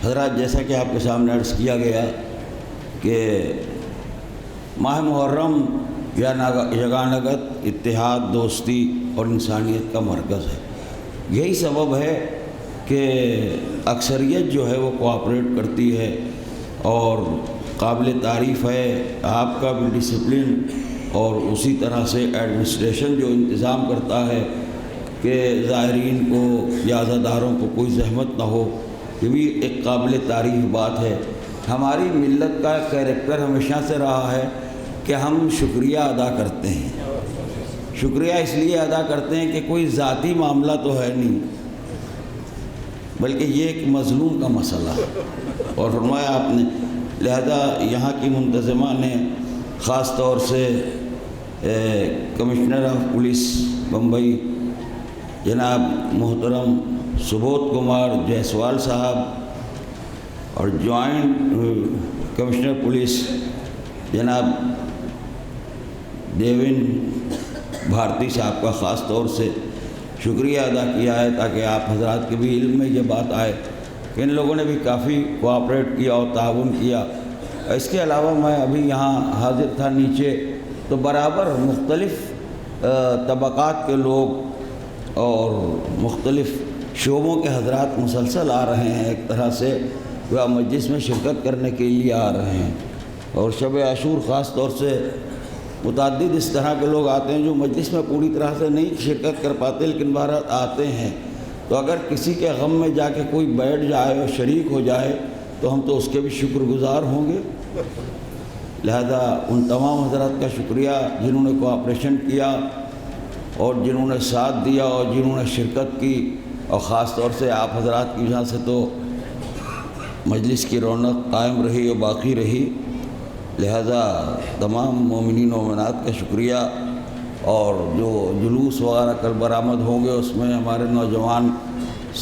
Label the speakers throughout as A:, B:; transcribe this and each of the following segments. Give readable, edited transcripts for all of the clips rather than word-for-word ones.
A: حضرات، جیسا کہ آپ کے سامنے عرض کیا گیا کہ ماہ محرم یگانگت، اتحاد، دوستی اور انسانیت کا مرکز ہے۔ یہی سبب ہے کہ اکثریت جو ہے وہ کوآپریٹ کرتی ہے، اور قابل تعریف ہے آپ کا بھی ڈسپلن، اور اسی طرح سے ایڈمنسٹریشن جو انتظام کرتا ہے کہ زائرین کو یا عزاداروں کو کوئی زحمت نہ ہو، یہ بھی ایک قابل تعریف بات ہے۔ ہماری ملت کا کیریکٹر ہمیشہ سے رہا ہے کہ ہم شکریہ ادا کرتے ہیں۔ شکریہ اس لیے ادا کرتے ہیں کہ کوئی ذاتی معاملہ تو ہے نہیں، بلکہ یہ ایک مظلوم کا مسئلہ ہے، اور فرمایا آپ نے، لہذا یہاں کی منتظمہ نے خاص طور سے کمشنر آف پولیس بمبئی جناب محترم سبودھ کمار جیسوال صاحب، اور جوائنٹ کمشنر پولیس جناب دیوین بھارتی صاحب کا خاص طور سے شکریہ ادا کیا ہے، تاکہ آپ حضرات کے بھی علم میں یہ بات آئے کہ ان لوگوں نے بھی کافی کوآپریٹ کیا اور تعاون کیا۔ اس کے علاوہ میں ابھی یہاں حاضر تھا نیچے، تو برابر مختلف طبقات کے لوگ اور مختلف شعبوں کے حضرات مسلسل آ رہے ہیں، ایک طرح سے وہ مجلس میں شرکت کرنے کے لیے آ رہے ہیں، اور شب عاشور خاص طور سے متعدد اس طرح کے لوگ آتے ہیں جو مجلس میں پوری طرح سے نہیں شرکت کر پاتے، لیکن بہرحال آتے ہیں۔ تو اگر کسی کے غم میں جا کے کوئی بیٹھ جائے اور شریک ہو جائے تو ہم تو اس کے بھی شکر گزار ہوں گے۔ لہذا ان تمام حضرات کا شکریہ جنہوں نے کوآپریشن کیا اور جنہوں نے ساتھ دیا اور جنہوں نے شرکت کی، اور خاص طور سے آپ حضرات کی وجہ سے تو مجلس کی رونق قائم رہی اور باقی رہی۔ لہذا تمام مومنین و مومنات کا شکریہ، اور جو جلوس وغیرہ کل برآمد ہوں گے اس میں ہمارے نوجوان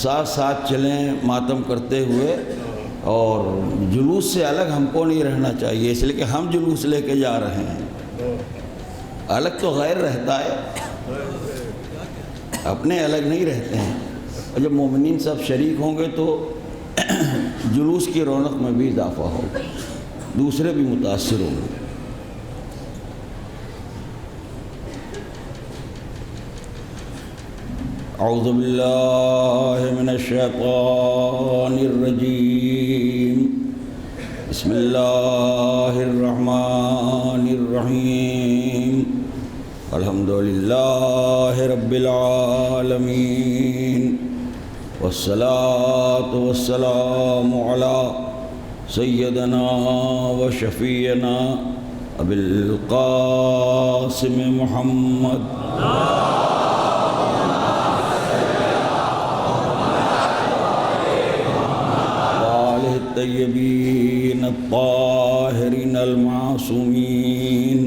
A: ساتھ ساتھ چلیں ماتم کرتے ہوئے، اور جلوس سے الگ ہم کو نہیں رہنا چاہیے، اس لیے کہ ہم جلوس لے کے جا رہے ہیں۔ الگ تو غیر رہتا ہے، اپنے الگ نہیں رہتے ہیں، اور جب مومنین سب شریک ہوں گے تو جلوس کی رونق میں بھی اضافہ ہوگا، دوسرے بھی متاثر ہوں گے۔ اعوذ باللہ من الشیطان الرجیم، بسم اللہ الرحمن الرحیم، الحمدللہ رب العالمین، والصلاة والسلام علی سیدنا و شفیعنا ابی القاسم محمد الطیبین الطاہرین المعصومین،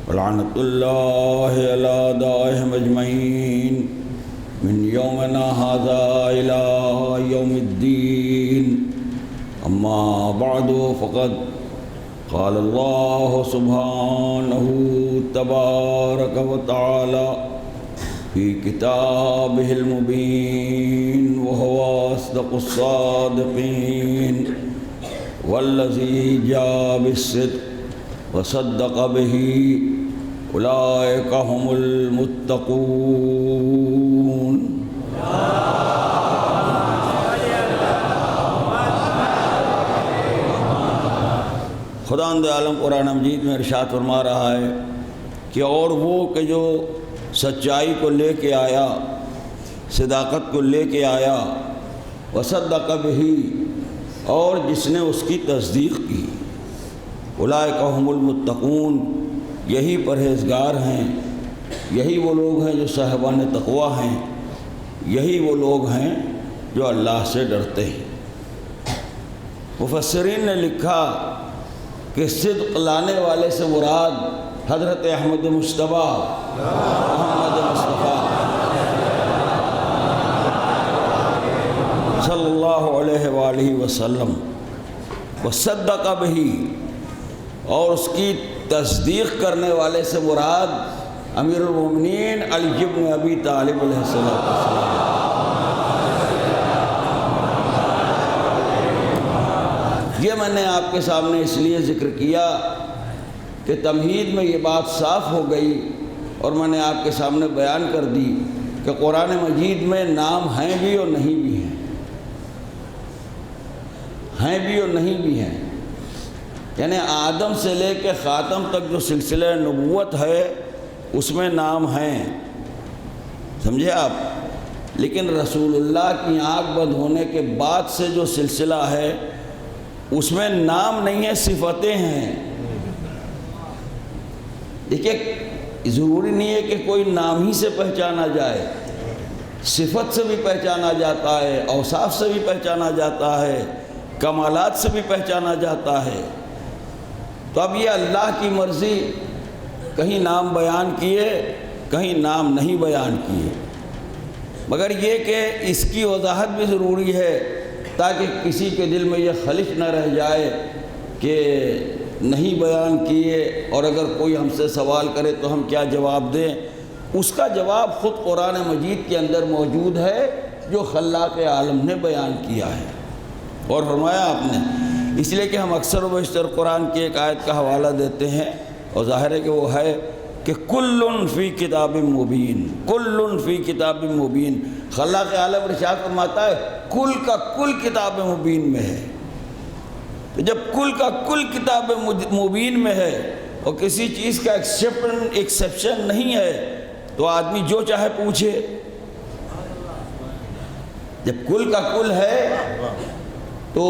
A: ولعنۃ اللہ علی اعدائہم اجمعین من یومنا ھذا الی یوم الدین۔ اما بعد، فقد قال اللہ سبحانہ تبارک و تعالی فی کتابہ المبین، وہو اصدق الصادقین، والذی جاء بالصدق وصدق بہ، اولئک ھم المتقون۔ خداوند عالم قرآن مجید میں ارشاد فرما رہا ہے کہ اور وہ کہ جو سچائی کو لے کے آیا، صداقت کو لے کے آیا، وصدق بہ، اور جس نے اس کی تصدیق کی، اولئک ھم المتقون، یہی پرہیزگار ہیں، یہی وہ لوگ ہیں جو صاحبان تقویٰ ہیں، یہی وہ لوگ ہیں جو اللہ سے ڈرتے ہیں۔ مفسرین نے لکھا کہ صدق لانے والے سے مراد حضرت احمد مصطفیٰ محمد مصطفیٰ صلی اللہ علیہ وآلہ وسلم، وصدق بہ، اور اس کی تصدیق کرنے والے سے مراد امیر المومنین علی بن ابی طالب علیہ السلام۔ یہ میں نے آپ کے سامنے اس لیے ذکر کیا کہ تمہید میں یہ بات صاف ہو گئی اور میں نے آپ کے سامنے بیان کر دی کہ قرآن مجید میں نام ہیں بھی اور نہیں بھی ہیں، ہیں بھی اور نہیں بھی ہیں، یعنی آدم سے لے کے خاتم تک جو سلسلہ نبوت ہے اس میں نام ہیں، سمجھے آپ، لیکن رسول اللہ کی آنکھ بند ہونے کے بعد سے جو سلسلہ ہے اس میں نام نہیں ہے، صفتیں ہیں۔ دیکھیے ضروری نہیں ہے کہ کوئی نام ہی سے پہچانا جائے، صفت سے بھی پہچانا جاتا ہے، اوصاف سے بھی پہچانا جاتا ہے، کمالات سے بھی پہچانا جاتا ہے۔ تو اب یہ اللہ کی مرضی، کہیں نام بیان کیے کہیں نام نہیں بیان کیے، مگر یہ کہ اس کی وضاحت بھی ضروری ہے تاکہ کسی کے دل میں یہ خلش نہ رہ جائے کہ نہیں بیان کیے، اور اگر کوئی ہم سے سوال کرے تو ہم کیا جواب دیں۔ اس کا جواب خود قرآن مجید کے اندر موجود ہے جو خلاق عالم نے بیان کیا ہے اور فرمایا آپ نے۔ اس لیے کہ ہم اکثر و بیشتر قرآن کی ایک آیت کا حوالہ دیتے ہیں اور ظاہر ہے کہ وہ ہے کہ کل فی کتاب مبین، کل فی کتاب مبین، خلاق عالم ارشاد فرماتا ہے کل کا کل کتاب مبین میں ہے۔ تو جب کل کا کل کتاب مبین میں ہے اور کسی چیز کا ایکسیپشن نہیں ہے تو آدمی جو چاہے پوچھے۔ جب کل کا کل ہے تو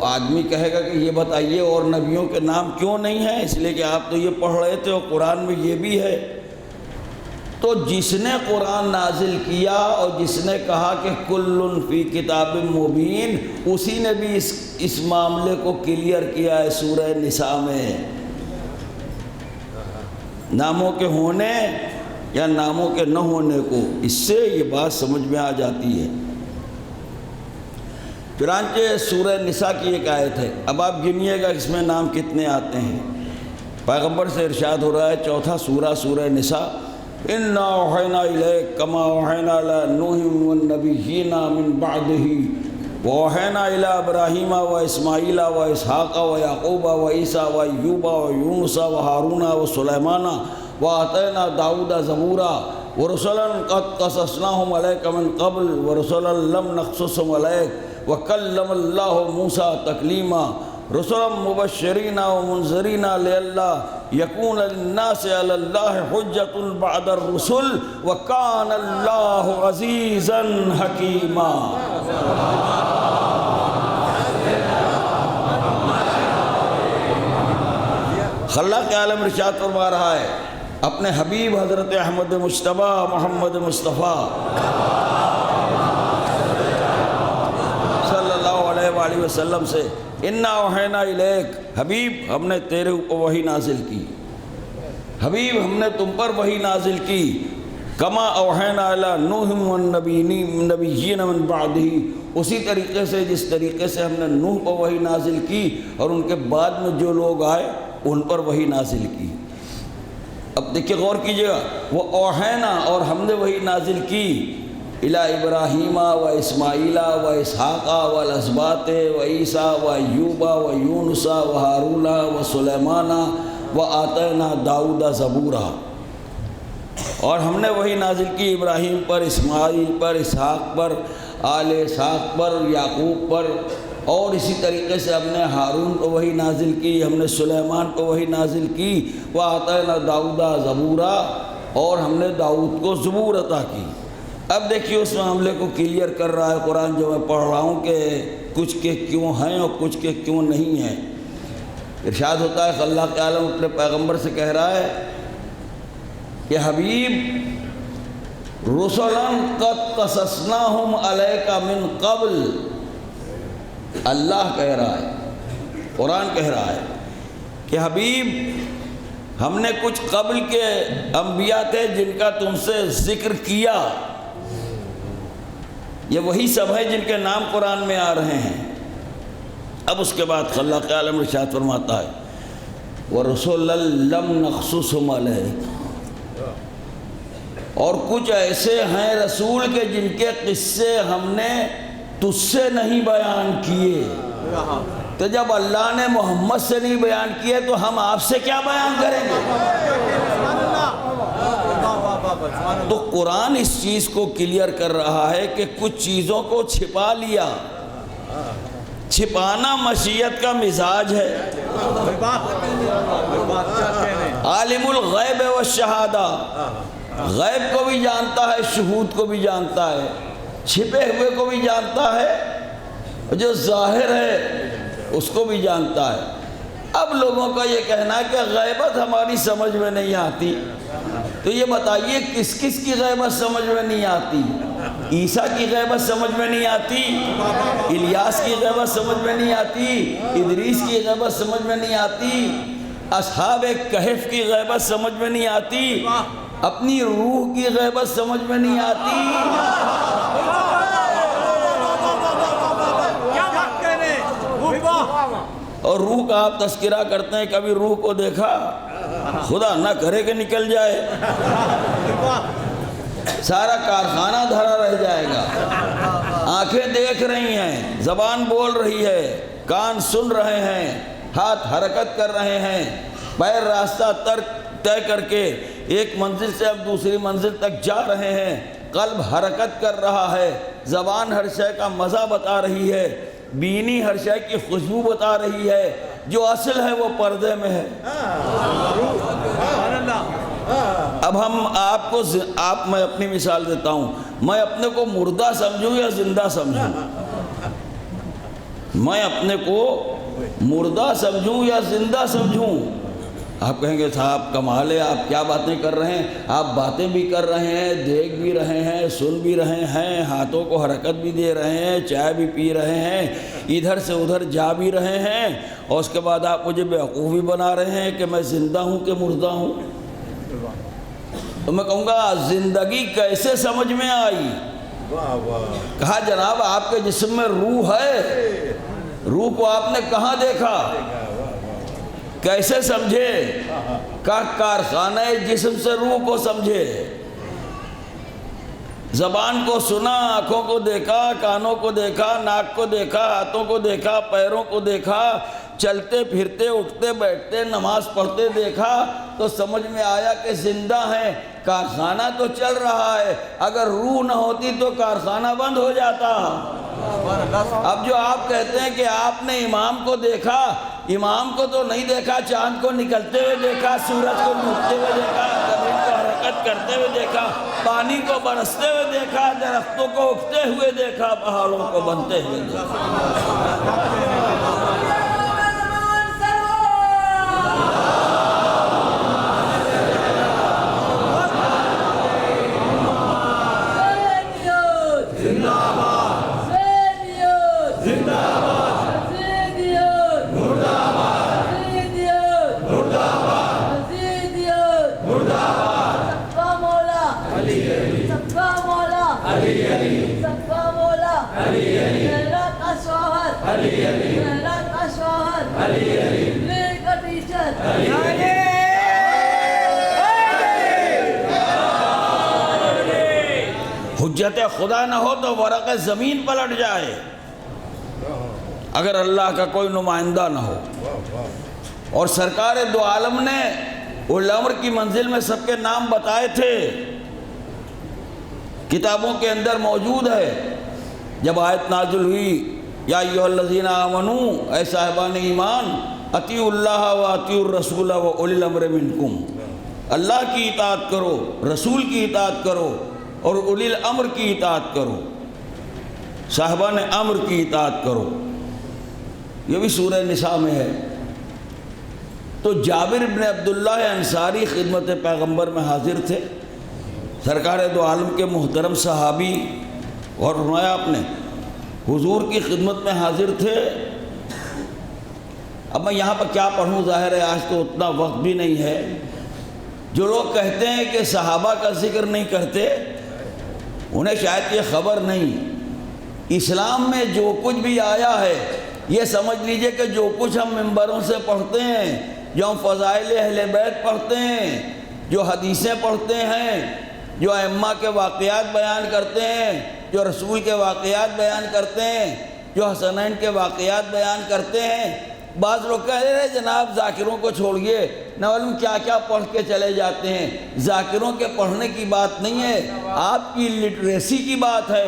A: آدمی کہے گا کہ یہ بتائیے اور نبیوں کے نام کیوں نہیں ہیں؟ اس لیے کہ آپ تو یہ پڑھ رہے تھے اور قرآن میں یہ بھی ہے۔ تو جس نے قرآن نازل کیا اور جس نے کہا کہ کل فی کتاب مبین، اسی نے بھی اس معاملے کو کلیئر کیا ہے سورہ نساء میں۔ ناموں کے ہونے یا ناموں کے نہ ہونے کو اس سے یہ بات سمجھ میں آ جاتی ہے۔ چنانچہ سورہ نساء کی ایک آیت ہے، اب آپ گنیے گا اس میں نام کتنے آتے ہیں۔ پیغمبر سے ارشاد ہو رہا ہے، چوتھا سورہ، سورہ نساء، اِنَّا أَوْحَيْنَا إِلَيْكَ كَمَا أَوْحَيْنَا إِلَىٰ نُوحٍ وَالنَّبِيِّينَ مِن بَعْدِهِ وَأَوْحَيْنَا إِلَىٰ إِبْرَاهِيمَ وَإِسْمَاعِيلَ وَإِسْحَاقَ وَيَعْقُوبَ وَعِيسَىٰ وَأَيُّوبَ وَيُونُسَ وَهَارُونَ وَسُلَيْمَانَ وَآتَيْنَا دَاوُودَ زَبُورًا وَرُسُلًا قَدْ قَصَصْنَاهُمْ عَلَيْكَ مِن قَبْلُ وَرُسُلًا لَّمْ نَقْصُصْهُمْ عَلَيْكَ وَكَلَّمَ اللَّهُ مُوسَىٰ تَكْلِيمًا رُسُلًا مُبَشِّرِينَ وَمُنذِرِينَ لِئَلَّا يَكُونَ لِلنَّاسِ عَلَى اللَّهِ حُجَّةٌ بَعْدَ الرُّسُلِ وَكَانَ اللَّهُ عَزِيزًا حَكِيمًا۔ خلاق عالم ارشاد فرما رہا ہے اپنے حبیب حضرت احمد مجتبیٰ محمد مصطفیٰ صلی اللہ علیہ وآلہ وسلم سے، اِنَّا أَوْحَيْنَا إِلَيْكَ، حبیب ہم نے تیرے اوپر وحی نازل کی، حبیب ہم نے تم پر وحی نازل کی، کما اوحینا الی نوح والنبیین من بعدہ، اسی طریقے سے جس طریقے سے ہم نے نوح پر وحی نازل کی اور ان کے بعد میں جو لوگ آئے ان پر وحی نازل کی۔ اب دیکھیں غور کیجئے گا، وہ اوحینا، اور ہم نے وحی نازل کی، الی ابراہیم و اسماعیل و اسحاق و الاسباط و عیسیٰ و ایوب و یونس و ہارون و سلیمان و آتینا داؤد زبورا، اور ہم نے وحی نازل کی ابراہیم پر، اسماعیل پر، اسحاق پر، آل اسحاق پر، یعقوب پر، اور اسی طریقے سے ہم نے ہارون کو وحی نازل کی، ہم نے سلیمان کو وحی نازل کی، وَآتَيْنَا دَاوُدَ زَبُورًا، اور ہم نے داؤد کو زبور عطا کی۔ اب دیکھیے اس معاملے کو کلیئر کر رہا ہے قرآن جو میں پڑھ رہا ہوں کہ کچھ کے کیوں ہیں اور کچھ کے کیوں نہیں ہیں۔ ارشاد ہوتا ہے خلاق عالم اپنے پیغمبر سے کہہ رہا ہے کہ حبیب رسلاً قد قصصناہم علیک من قبل، اللہ کہہ رہا ہے، قرآن کہہ رہا ہے کہ حبیب ہم نے کچھ قبل کے انبیاء تھے جن کا تم سے ذکر کیا، یہ وہی سب ہیں جن کے نام قرآن میں آ رہے ہیں۔ اب اس کے بعد خلاق عالم ارشاد فرماتا ہے وَرُسُلًا لَّمْ نَقْصُصْهُمْ عَلَيْكَ، اور کچھ ایسے ہیں رسول کے جن کے قصے ہم نے تجھ سے نہیں بیان کیے۔ تو جب اللہ نے محمد سے نہیں بیان کیا تو ہم آپ سے کیا بیان کریں گے؟ تو قرآن اس چیز کو کلیئر کر رہا ہے کہ کچھ چیزوں کو چھپا لیا، چھپانا مشیت کا مزاج ہے۔ عالم الغیب والشہادہ، غیب کو بھی جانتا ہے، شہود کو بھی جانتا ہے، چھپے ہوئے کو بھی جانتا ہے، جو ظاہر ہے اس کو بھی جانتا ہے۔ اب لوگوں کا یہ کہنا ہے کہ غیبت ہماری سمجھ میں نہیں آتی، تو یہ بتائیے کس کس کی غیبت سمجھ میں نہیں آتی؟ عیسیٰ کی غیبت سمجھ میں نہیں آتی، الیاس کی غیبت سمجھ میں نہیں آتی، ادریس کی غیبت سمجھ میں نہیں آتی، اصحاب کہف کی غیبت سمجھ میں نہیں آتی، اپنی روح کی غیبت سمجھ میں نہیں آتی۔ اور روح کا آپ تذکرہ کرتے ہیں، کبھی روح کو دیکھا؟ خدا نہ کرے کہ نکل جائے، سارا کارخانہ دھرا رہ جائے گا۔ آنکھیں دیکھ رہی ہیں، زبان بول رہی ہے، کان سن رہے ہیں، ہاتھ حرکت کر رہے ہیں، پیر راستہ طے کر کے ایک منزل سے اب دوسری منزل تک جا رہے ہیں، قلب حرکت کر رہا ہے، زبان ہر شے کا مزہ بتا رہی ہے، بینی ہر شے کی خوشبو بتا رہی ہے، جو اصل ہے وہ پردے میں ہے۔ اب ہم میں اپنی مثال دیتا ہوں، میں اپنے کو مردہ سمجھوں یا زندہ سمجھوں؟ میں اپنے کو مردہ سمجھوں یا زندہ سمجھوں؟ آپ کہیں گے صاحب کمال ہے، آپ کیا باتیں کر رہے ہیں؟ آپ باتیں بھی کر رہے ہیں، دیکھ بھی رہے ہیں، سن بھی رہے ہیں، ہاتھوں کو حرکت بھی دے رہے ہیں، چائے بھی پی رہے ہیں، ادھر سے ادھر جا بھی رہے ہیں، اور اس کے بعد آپ مجھے بیوقوف بھی بنا رہے ہیں کہ میں زندہ ہوں کہ مردہ ہوں؟ تو میں کہوں گا زندگی کیسے سمجھ میں آئی؟ کہا جناب آپ کے جسم میں روح ہے، روح کو آپ نے کہاں دیکھا؟ کیسے سمجھے؟ کارخانہ جسم سے روح کو سمجھے، زبان کو سنا، آنکھوں کو دیکھا، کانوں کو دیکھا، ناک کو دیکھا، ہاتھوں کو دیکھا، پیروں کو دیکھا، چلتے پھرتے اٹھتے بیٹھتے نماز پڑھتے دیکھا تو سمجھ میں آیا کہ زندہ ہیں۔ کارخانہ تو چل رہا ہے، اگر روح نہ ہوتی تو کارخانہ بند ہو جاتا۔ اب جو آپ کہتے ہیں کہ آپ نے امام کو دیکھا، امام کو تو نہیں دیکھا، چاند کو نکلتے ہوئے دیکھا، سورج کو ڈوبتے ہوئے دیکھا، زمین کو حرکت کرتے ہوئے دیکھا، پانی کو برستے ہوئے دیکھا، درختوں کو اگتے ہوئے دیکھا، پہاڑوں کو بنتے ہوئے دیکھا۔ حجت خدا نہ ہو تو ورق زمین پلٹ جائے اگر اللہ کا کوئی نمائندہ نہ ہو۔ اور سرکار دو عالم نے اول الامر کی منزل میں سب کے نام بتائے تھے، کتابوں کے اندر موجود ہے۔ جب آیت نازل ہوئی یا ایھا الذین آمنوا، اے صاحبان ایمان، اطیعوا اللہ و اطیعوا الرسول و اولی الامر منکم، اللہ کی اطاعت کرو، رسول کی اطاعت کرو اور اولی الامر کی اطاعت کرو، صاحبان امر کی اطاعت کرو۔ یہ بھی سورہ نساء میں ہے۔ تو جابر بن عبداللہ انصاری خدمت پیغمبر میں حاضر تھے، سرکار دو عالم کے محترم صحابی، اور فرمایا آپ نے حضور کی خدمت میں حاضر تھے۔ اب میں یہاں پر کیا پڑھوں، ظاہر ہے آج تو اتنا وقت بھی نہیں ہے۔ جو لوگ کہتے ہیں کہ صحابہ کا ذکر نہیں کرتے، انہیں شاید یہ خبر نہیں، اسلام میں جو کچھ بھی آیا ہے یہ سمجھ لیجئے کہ جو کچھ ہم منبروں سے پڑھتے ہیں، جو ہم فضائل اہل بیت پڑھتے ہیں، جو حدیثیں پڑھتے ہیں، جو ائمہ کے واقعات بیان کرتے ہیں، جو رسول کے واقعات بیان کرتے ہیں، جو حسنین کے واقعات بیان کرتے ہیں، بعض لوگ کہہ رہے ہیں جناب ذاکروں کو چھوڑیے، نہ معلوم کیا کیا پڑھ کے چلے جاتے ہیں۔ ذاکروں کے پڑھنے کی بات نہیں ہے، آپ کی لٹریسی کی بات ہے۔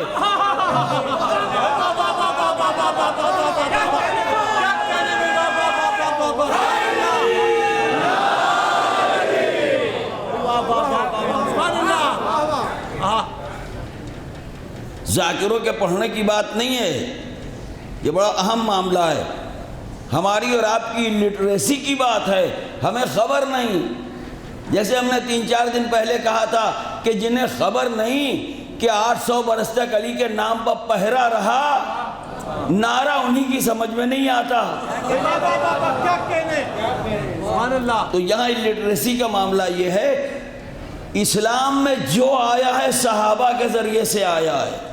A: ذاکروں کے پڑھنے کی بات نہیں ہے، یہ بڑا اہم معاملہ ہے، ہماری اور آپ کی لٹریسی کی بات ہے۔ ہمیں خبر نہیں، جیسے ہم نے 3-4 دن پہلے کہا تھا کہ جنہیں خبر نہیں کہ 800 برس تک علی کے نام پر پہرا رہا، نعرہ انہی کی سمجھ میں نہیں آتا۔ تو یہاں لٹریسی کا معاملہ یہ ہے، اسلام میں جو آیا ہے صحابہ کے ذریعے سے آیا ہے،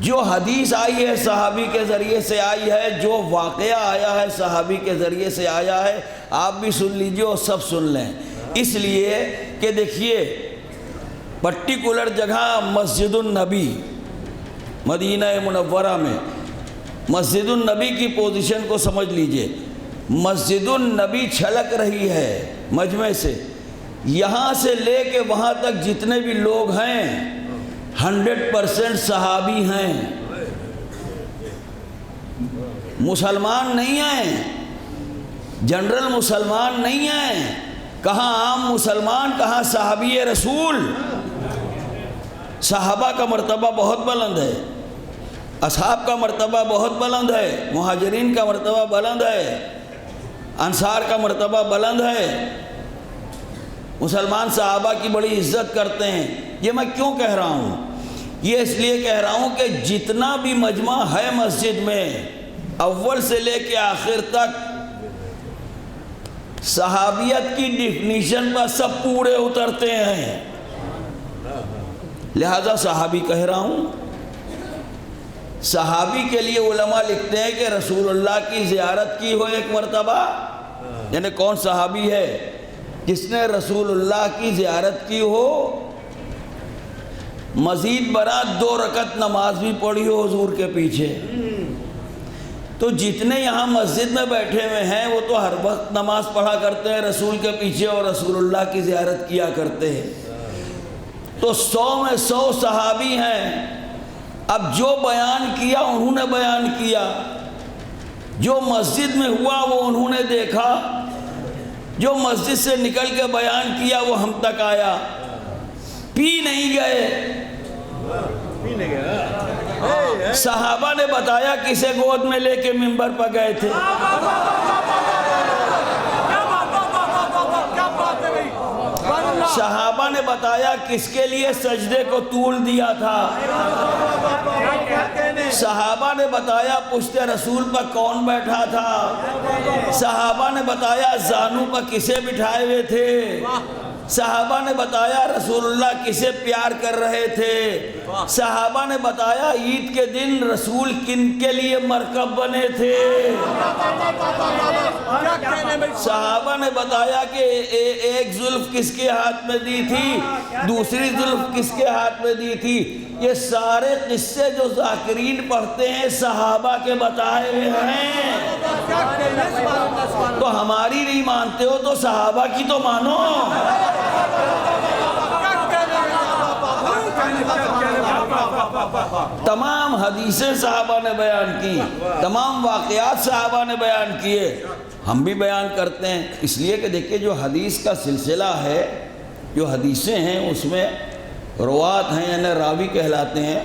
A: جو حدیث آئی ہے صحابی کے ذریعے سے آئی ہے، جو واقعہ آیا ہے صحابی کے ذریعے سے آیا ہے۔ آپ بھی سن لیجئے اور سب سن لیں، اس لیے کہ دیکھیے پرٹیکولر جگہ مسجد النبی مدینہ منورہ میں، مسجد النبی کی پوزیشن کو سمجھ لیجئے۔ مسجد النبی چھلک رہی ہے مجمع سے، یہاں سے لے کے وہاں تک جتنے بھی لوگ ہیں 100% صحابی ہیں، مسلمان نہیں ہیں، جنرل مسلمان نہیں ہیں۔ کہاں عام مسلمان، کہاں صحابی رسول۔ صحابہ کا مرتبہ بہت بلند ہے، اصحاب کا مرتبہ بہت بلند ہے، مہاجرین کا مرتبہ بلند ہے، انصار کا مرتبہ بلند ہے۔ مسلمان صحابہ کی بڑی عزت کرتے ہیں۔ یہ میں کیوں کہہ رہا ہوں؟ یہ اس لیے کہہ رہا ہوں کہ جتنا بھی مجمع ہے مسجد میں، اول سے لے کے آخر تک صحابیت کی ڈیفینیشن پر سب پورے اترتے ہیں، لہذا صحابی کہہ رہا ہوں۔ صحابی کے لیے علماء لکھتے ہیں کہ رسول اللہ کی زیارت کی ہو ایک مرتبہ، یعنی کون صحابی ہے جس نے رسول اللہ کی زیارت کی ہو، مزید برات 2 رکعت نماز بھی پڑھی ہو حضور کے پیچھے۔ تو جتنے یہاں مسجد میں بیٹھے ہوئے ہیں وہ تو ہر وقت نماز پڑھا کرتے ہیں رسول کے پیچھے اور رسول اللہ کی زیارت کیا کرتے ہیں، تو 100 میں 100 صحابی ہیں۔ اب جو بیان کیا انہوں نے بیان کیا، جو مسجد میں ہوا وہ انہوں نے دیکھا، جو مسجد سے نکل کے بیان کیا وہ ہم تک آیا۔ پی نہیں گئے، صحابہ نے بتایا کسے گود میں لے کے منبر پر گئے تھے، صحابہ نے بتایا کس کے لیے سجدے کو طول دیا تھا، صحابہ نے بتایا پشت رسول پر کون بیٹھا تھا، صحابہ نے بتایا زانو پر کسے بٹھائے ہوئے تھے، صحابہ نے بتایا رسول اللہ کسے پیار کر رہے تھے، صحابہ نے بتایا عید کے دن رسول کن کے لیے مرکب بنے تھے، صحابہ نے بتایا کہ ایک زلف کس کے ہاتھ میں دی تھی، دوسری زلف کس کے ہاتھ میں دی تھی۔ یہ سارے قصے جو ذاکرین پڑھتے ہیں صحابہ کے بتائے ہوئے ہیں، تو ہماری نہیں مانتے ہو تو صحابہ کی تو مانو۔ تمام حدیثیں صحابہ نے بیان کی، تمام واقعات صحابہ نے بیان کیے، ہم بھی بیان کرتے ہیں، اس لیے کہ دیکھیں جو حدیث کا سلسلہ ہے، جو حدیثیں ہیں اس میں روات ہیں یعنی راوی کہلاتے ہیں،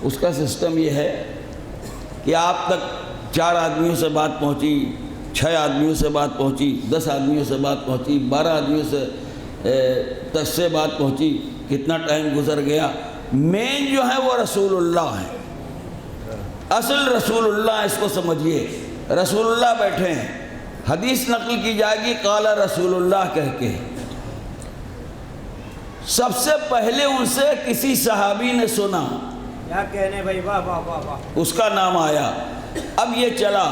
A: اس کا سسٹم یہ ہے کہ آپ تک 4 آدمیوں سے بات پہنچی، 6 آدمیوں سے بات پہنچی، 10 آدمیوں سے بات پہنچی، 12 آدمیوں سے بات پہنچی، کتنا ٹائم گزر گیا، مین جو ہے وہ رسول اللہ ہے، اصل رسول اللہ، اس کو سمجھیے۔ رسول اللہ بیٹھے ہیں، حدیث نقل کی جائے گی قال رسول اللہ کہہ کے، سب سے پہلے ان سے کسی صحابی نے سنا،
B: کیا کہنے بھائی، واہ واہ واہ واہ،
A: اس کا نام آیا، اب یہ چلا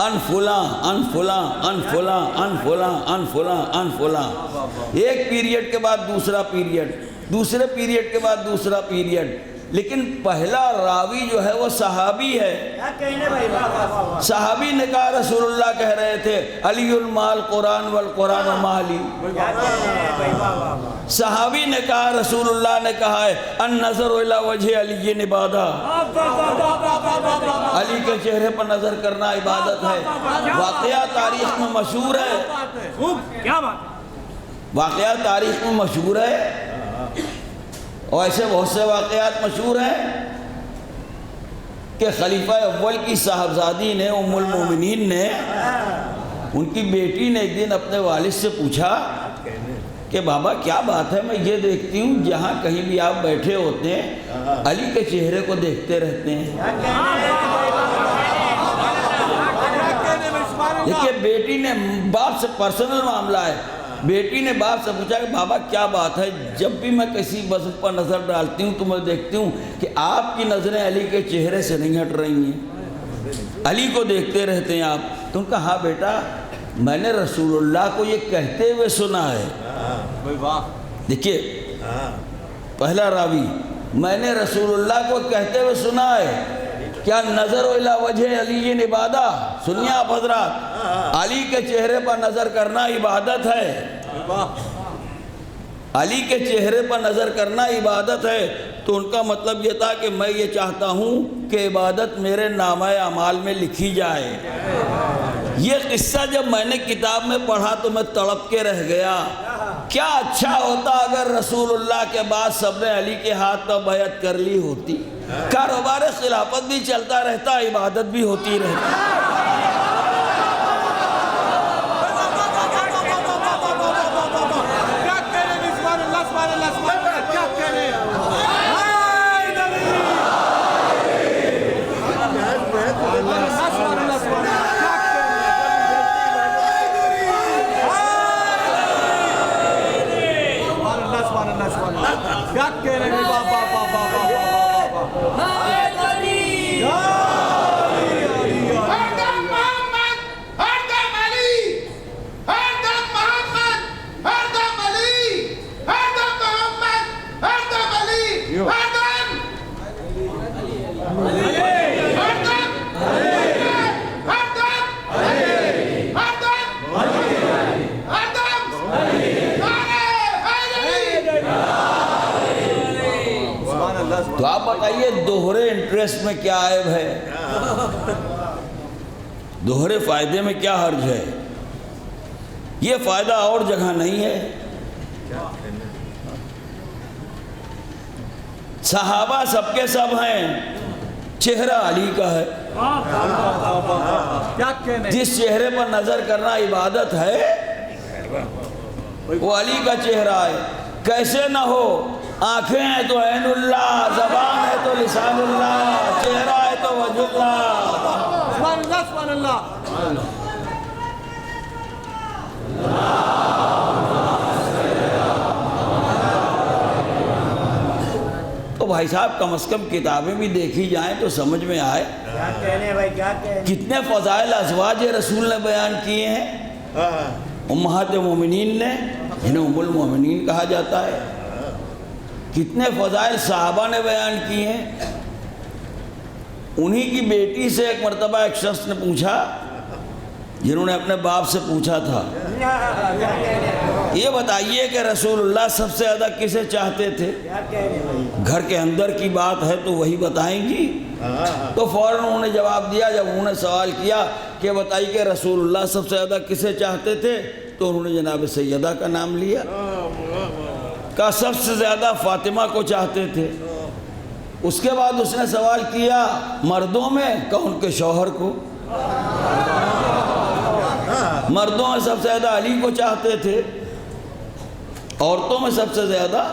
A: ان فلاں ان فلاں ان فلاں ان فلاں ان فلاں ان فلاں، ایک پیریڈ کے بعد دوسرا پیریڈ، دوسرے پیریڈ کے بعد دوسرا پیریڈ، لیکن پہلا راوی جو ہے وہ صحابی ہے.
B: کیا کہنے بھائی واہ واہ واہ واہ.
A: صحابی نے کہا رسول اللہ کہہ رہے تھے علی المال قرآن والقرآن مالی.
B: کیا کہنے بھائی واہ واہ واہ.
A: صحابی نے کہا رسول اللہ نے کہا ہے النظر الی وجہ علی عبادہ. علی کے چہرے پر نظر کرنا عبادت ہے. واقعہ تاریخ میں مشہور ہے.
B: کیا بات.
A: واقعہ تاریخ میں مشہور ہے اور ایسے بہت سے واقعات مشہور ہیں کہ خلیفہ اول کی صاحبزادی نے ام المومنین نے ان کی بیٹی نے ایک دن اپنے والد سے پوچھا کہ بابا کیا بات ہے، میں یہ دیکھتی ہوں جہاں کہیں بھی آپ بیٹھے ہوتے ہیں علی کے چہرے کو دیکھتے رہتے ہیں. دیکھیے بیٹی نے باپ سے پرسنل معاملہ ہے. بیٹی نے باپ سے پوچھا کہ بابا کیا بات ہے، جب بھی میں کسی بزرگ پر نظر ڈالتی ہوں تو میں دیکھتی ہوں کہ آپ کی نظریں علی کے چہرے سے نہیں ہٹ رہی ہیں، علی کو دیکھتے رہتے ہیں آپ. تو ان کا ہاں بیٹا میں نے رسول اللہ کو یہ کہتے ہوئے سنا ہے. دیکھیے پہلا راوی میں نے رسول اللہ کو کہتے ہوئے سنا ہے کیا نظر الی وجہ علی عبادہ. سنیے آپ حضرات، علی کے چہرے پر نظر کرنا عبادت ہے. علی کے چہرے پر نظر کرنا عبادت ہے. تو ان کا مطلب یہ تھا کہ میں یہ چاہتا ہوں کہ عبادت میرے نامہ اعمال میں لکھی جائے. یہ قصہ جب میں نے کتاب میں پڑھا تو میں تڑپ کے رہ گیا. کیا اچھا ہوتا اگر رسول اللہ کے بعد سب نے علی کے ہاتھ پر بیعت کر لی ہوتی. کاروبار خلافت بھی چلتا رہتا، عبادت بھی ہوتی رہتی. تو آپ بتائیے دوہرے انٹریسٹ میں کیا عیب ہے، دوہرے فائدے میں کیا حرج ہے. یہ فائدہ اور جگہ نہیں ہے. صحابہ سب کے سب ہیں، چہرہ علی کا ہے. جس چہرے پر نظر کرنا عبادت ہے وہ علی کا چہرہ ہے. کیسے نہ ہو، آنکھیں ہیں تو عین اللہ، زبان ہے تو لسان اللہ، چہرہ ہے تو وجہ اللہ.
B: سبحان اللہ سبحان اللہ.
A: تو بھائی صاحب کم از کم کتابیں بھی دیکھی جائیں تو سمجھ میں آئے
B: کیا کہنے بھائی کیا کہنے.
A: کتنے فضائل ازواج رسول نے بیان کیے ہیں. امہات مومنین نے، جنہیں ام المومنین کہا جاتا ہے، کتنے فضائل صحابہ نے بیان کیے ہیں. انہی کی بیٹی سے ایک مرتبہ ایک شخص نے پوچھا، جنہوں نے اپنے باپ سے پوچھا تھا، یہ بتائیے کہ رسول اللہ سب سے زیادہ کسے چاہتے تھے.
B: کیا کہنے بھائی.
A: گھر کے اندر کی بات ہے تو وہی بتائیں گی. تو فوراً انہوں نے جواب دیا. جب انہوں نے سوال کیا کہ بتائیے کہ رسول اللہ سب سے زیادہ کسے چاہتے تھے، تو انہوں نے جناب سیدہ کا نام لیا. کہا سب سے زیادہ فاطمہ کو چاہتے تھے. اس کے بعد اس نے سوال کیا مردوں میں، کہا ان کے شوہر کو. مردوں میں سب سے زیادہ علی کو چاہتے تھے، عورتوں میں سب سے زیادہ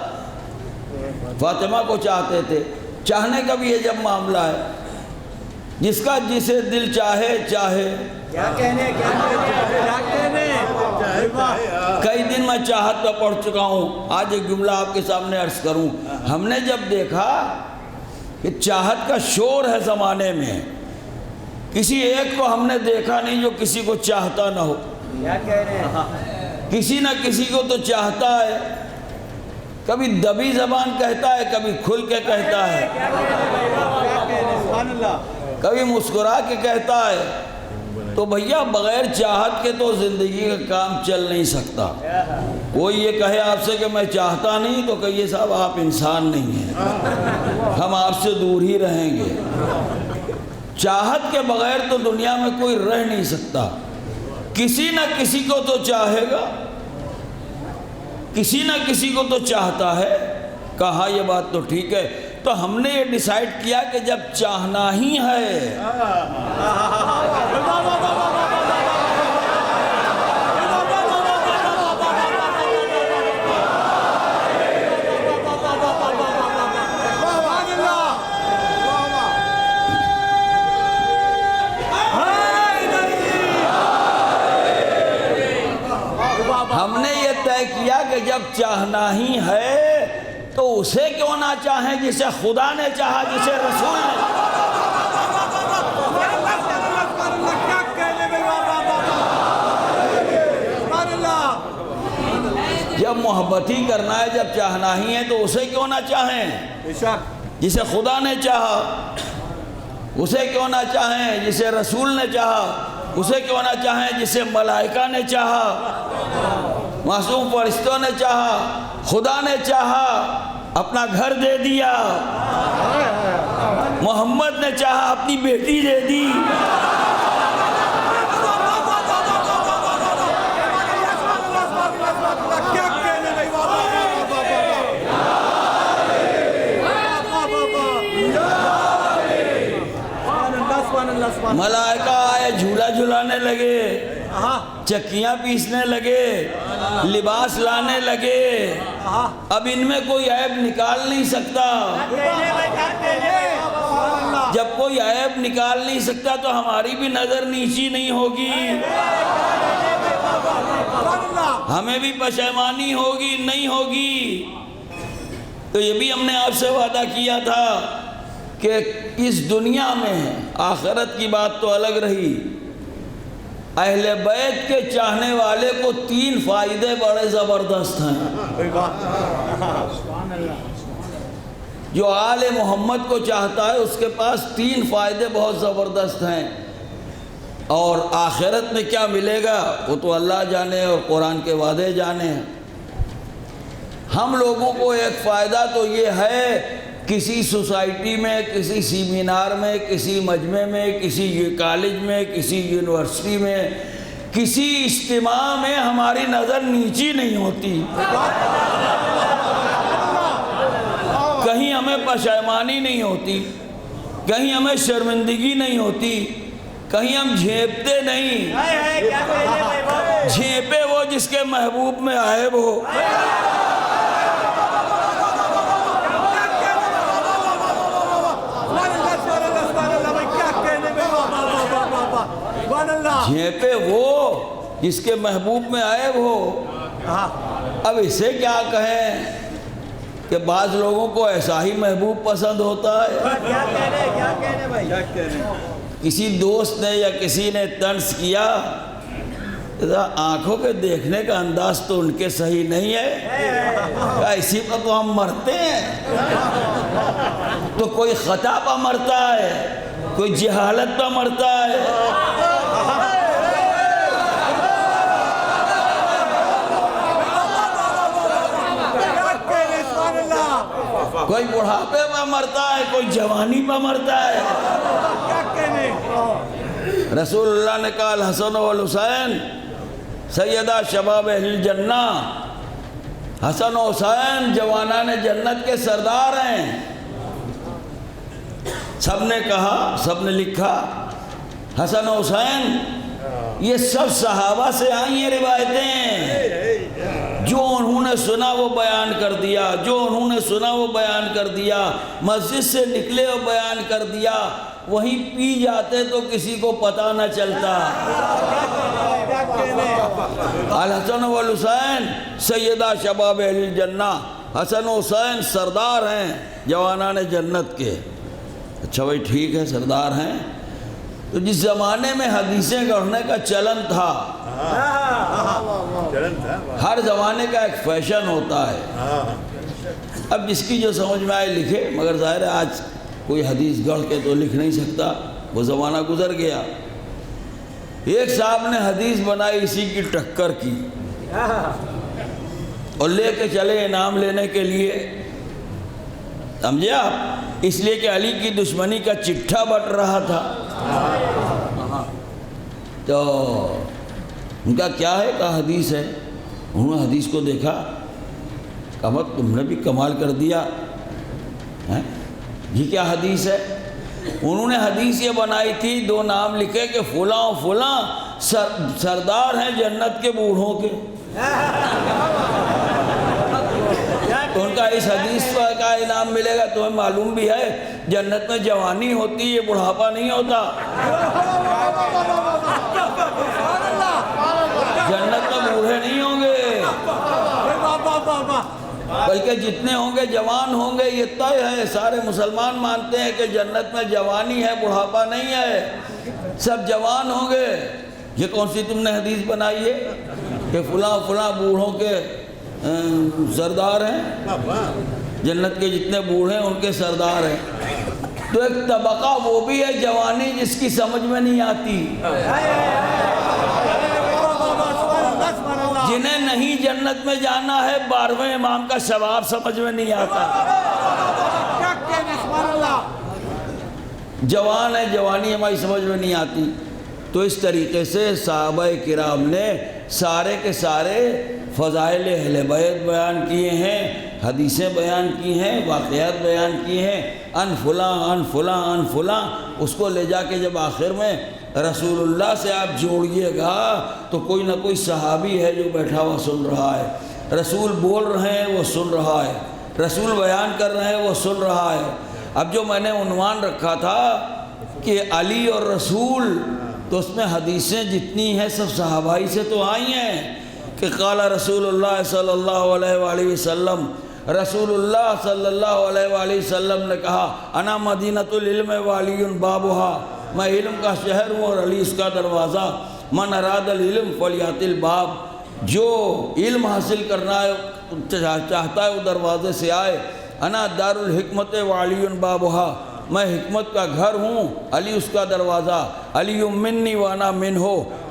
A: فاطمہ کو چاہتے تھے. چاہنے کا بھی یہ جب معاملہ ہے، جس کا جسے دل چاہے چاہے.
B: کیا کہنے کیا کہنے.
A: کئی دن میں چاہت پہ پڑھ چکا ہوں. آج ایک جملہ آپ کے سامنے عرض کروں. ہم نے جب دیکھا کہ چاہت کا شور ہے زمانے میں، کسی ایک کو ہم نے دیکھا نہیں جو کسی کو چاہتا نہ ہو.
B: کیا کہنے.
A: کسی نہ کسی کو تو چاہتا ہے. کبھی دبی زبان کہتا ہے، کبھی کھل کے کہتا ہے،
B: کیا کہنے سبحان اللہ
A: کبھی مسکرا کے کہتا ہے۔ تو بھیا بغیر چاہت کے تو زندگی کا کام چل نہیں سکتا۔ کوئی یہ کہے آپ سے کہ میں چاہتا نہیں، تو کہیے صاحب آپ انسان نہیں ہیں، ہم آپ سے دور ہی رہیں گے۔ چاہت کے بغیر تو دنیا میں کوئی رہ نہیں سکتا۔ کسی نہ کسی کو تو چاہے گا، کسی نہ کسی کو تو چاہتا ہے۔ کہا یہ بات تو ٹھیک ہے، تو ہم نے یہ ڈیسائیڈ کیا کہ جب چاہنا ہی ہے ہم نے یہ طے کیا کہ جب چاہنا ہی ہے تو اسے کیوں نہ چاہیں جسے خدا نے چاہا، جسے رسول نے۔ جب محبت ہی کرنا ہے، جب چاہنا ہی ہے، تو اسے کیوں نہ چاہیں جسے خدا نے چاہا، اسے کیوں نہ چاہیں جسے رسول نے چاہا، اسے کیوں نہ چاہیں جسے ملائکہ نے چاہا، معصوم فرشتوں نے چاہا، خدا نے چاہا، اپنا گھر دے دیا، محمد نے چاہا اپنی بیٹی دے دی۔ ملائکہ آئے، جھولا جھلانے لگے، چکیاں پیسنے لگے، لباس لانے لگے۔ اب ان میں کوئی عیب نکال نہیں سکتا۔ جب کوئی عیب نکال نہیں سکتا تو ہماری بھی نظر نیچی نہیں ہوگی، ہمیں بھی پشیمانی ہوگی نہیں ہوگی۔ تو یہ بھی ہم نے آپ سے وعدہ کیا تھا کہ اس دنیا میں، آخرت کی بات تو الگ رہی، اہل بیت کے چاہنے والے کو 3 فائدے بڑے زبردست ہیں۔ جو آل محمد کو چاہتا ہے اس کے پاس 3 فائدے بہت زبردست ہیں، اور آخرت میں کیا ملے گا وہ تو اللہ جانے اور قرآن کے وعدے جانے ہیں۔ ہم لوگوں کو ایک فائدہ تو یہ ہے، کسی سوسائٹی میں، کسی سیمینار میں، کسی مجمع میں، کسی کالج میں، کسی یونیورسٹی میں، کسی اجتماع میں ہماری نظر نیچی نہیں ہوتی، کہیں ہمیں پشیمانی نہیں ہوتی، کہیں ہمیں شرمندگی نہیں ہوتی، کہیں ہم جھیپتے نہیں۔ جھیپے وہ جس کے محبوب میں عیب ہو۔ جھیپے وہ جس کے محبوب میں عیب ہو۔ اب اسے کیا کہیں کہ بعض لوگوں کو ایسا ہی محبوب پسند ہوتا ہے۔
B: کیا کہنے بھائی؟
A: کسی دوست نے یا کسی نے طنز کیا، آنکھوں کے دیکھنے کا انداز تو ان کے صحیح نہیں ہے، اسی پر تو ہم مرتے ہیں۔ تو کوئی خطا پہ مرتا ہے، کوئی جہالت پہ مرتا ہے۔ کوئی بڑھاپے پہ مرتا ہے، کوئی جوانی پہ مرتا ہے۔ رسول اللہ نے کہا الحسن والحسین سیدہ شباب اہل الجنہ، حسن و حسین جوانان جنت کے سردار ہیں۔ سب نے کہا، سب نے لکھا، حسن و حسین یہ سب صحابہ سے آئی ہیں روایتیں، جو انہوں نے سنا وہ بیان کر دیا، جو انہوں نے سنا وہ بیان کر دیا، مسجد سے نکلے وہ بیان کر دیا، وہیں پی جاتے تو کسی کو پتہ نہ چلتا۔ الحسن والحسین سیدہ شباب اہل الجنہ، حسن و حسین سردار ہیں جوانان جنت کے۔ اچھا بھائی ٹھیک ہے، سردار ہیں، تو جس زمانے میں حدیثیں گڑھنے کا چلن تھا، ہر زمانے کا ایک فیشن ہوتا ہے، اب جس کی جو سمجھ میں آئے لکھے، مگر ظاہر ہے آج کوئی حدیث گڑھ کے تو لکھ نہیں سکتا، وہ زمانہ گزر گیا۔ ایک صاحب نے حدیث بنائی اسی کی ٹکر کی اور لے کے چلے انعام لینے کے لیے، سمجھے آپ، اس لیے کہ علی کی دشمنی کا چٹھا بٹ رہا تھا۔ تو ان کا کیا ہے؟ کہا حدیث ہے۔ انہوں نے حدیث کو دیکھا، کہا تم نے بھی کمال کر دیا، یہ کیا حدیث ہے؟ انہوں نے حدیث یہ بنائی تھی، دو نام لکھے کہ فلاں و فلاں سردار ہیں جنت کے بوڑھوں کے۔ تو ان کا اس حدیث کا انعام ملے گا۔ تمہیں معلوم بھی ہے جنت میں جوانی ہوتی ہے، بڑھاپا نہیں ہوتا۔ جنت میں بوڑھے نہیں ہوں گے، بلکہ جتنے ہوں گے جوان ہوں گے، یہ طے ہے۔ سارے مسلمان مانتے ہیں کہ جنت میں جوانی ہے، بڑھاپا نہیں ہے، سب جوان ہوں گے۔ یہ کون سی تم نے حدیث بنائی ہے کہ فلاں فلاں بوڑھوں کے سردار ہیں، جنت کے جتنے بوڑھے ہیں ان کے سردار ہیں۔ تو ایک طبقہ وہ بھی ہے جوانی جس کی سمجھ میں نہیں آتی، جنہیں نہیں جنت میں جانا ہے، 12ویں امام کا ثواب سمجھ میں نہیں آتا۔ جوان ہے، جوانی ہماری سمجھ میں نہیں آتی۔ تو اس طریقے سے صحابہ کرام نے سارے کے سارے فضائل اہل بیت بیان کیے ہیں، حدیثیں بیان کی ہیں، واقعات بیان کی ہیں، ان فلاں ان فلاں ان فلاں۔ اس کو لے جا کے جب آخر میں رسول اللہ سے آپ جوڑیے گا تو کوئی نہ کوئی صحابی ہے جو بیٹھا ہوا سن رہا ہے، رسول بول رہے ہیں وہ سن رہا ہے، رسول بیان کر رہے ہیں وہ سن رہا ہے۔ اب جو میں نے عنوان رکھا تھا کہ علی اور رسول، تو اس میں حدیثیں جتنی ہیں سب صحابائی سے تو آئی ہیں کہ قال رسول اللہ صلی اللہ علیہ وآلہ وسلم، رسول اللہ صلی اللہ علیہ وآلہ وسلم نے کہا انا مدینۃ العلم وعلی بابھا، میں علم کا شہر ہوں اور علی اس کا دروازہ، من اراد العلم فلیات الباب، جو علم حاصل کرنا ہے چاہتا ہے وہ دروازے سے آئے، انا دار الحکمت وعلی بابھا، میں حکمت کا گھر ہوں، علی اس کا دروازہ، علی منی وانا منہ،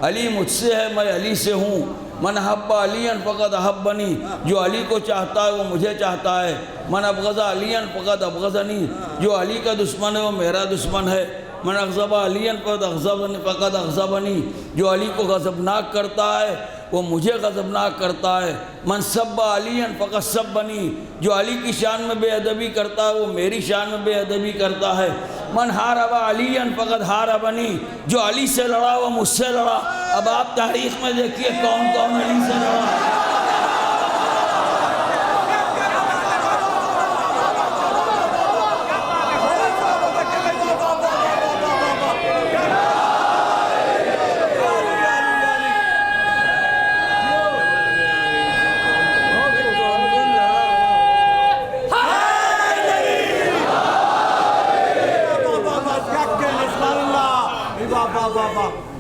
A: علی مجھ سے ہے میں علی سے ہوں، من حب علی فقد احبنی، جو علی کو چاہتا ہے وہ مجھے چاہتا ہے، من ابغض علی فقد ابغضنی، جو علی کا دشمن ہے وہ میرا دشمن ہے، من اغضب علی فقد اغضبنی، جو علی کو غضبناک کرتا ہے وہ مجھے غضبناک کرتا ہے، من سب علی فقد سبنی، جو علی کی شان میں بے ادبی کرتا ہے وہ میری شان میں بے ادبی کرتا ہے، من حارب علی فقد حاربنی، جو علی سے لڑا وہ مجھ سے لڑا۔ اب آپ تاریخ میں دیکھیے کون کون علی سے لڑا۔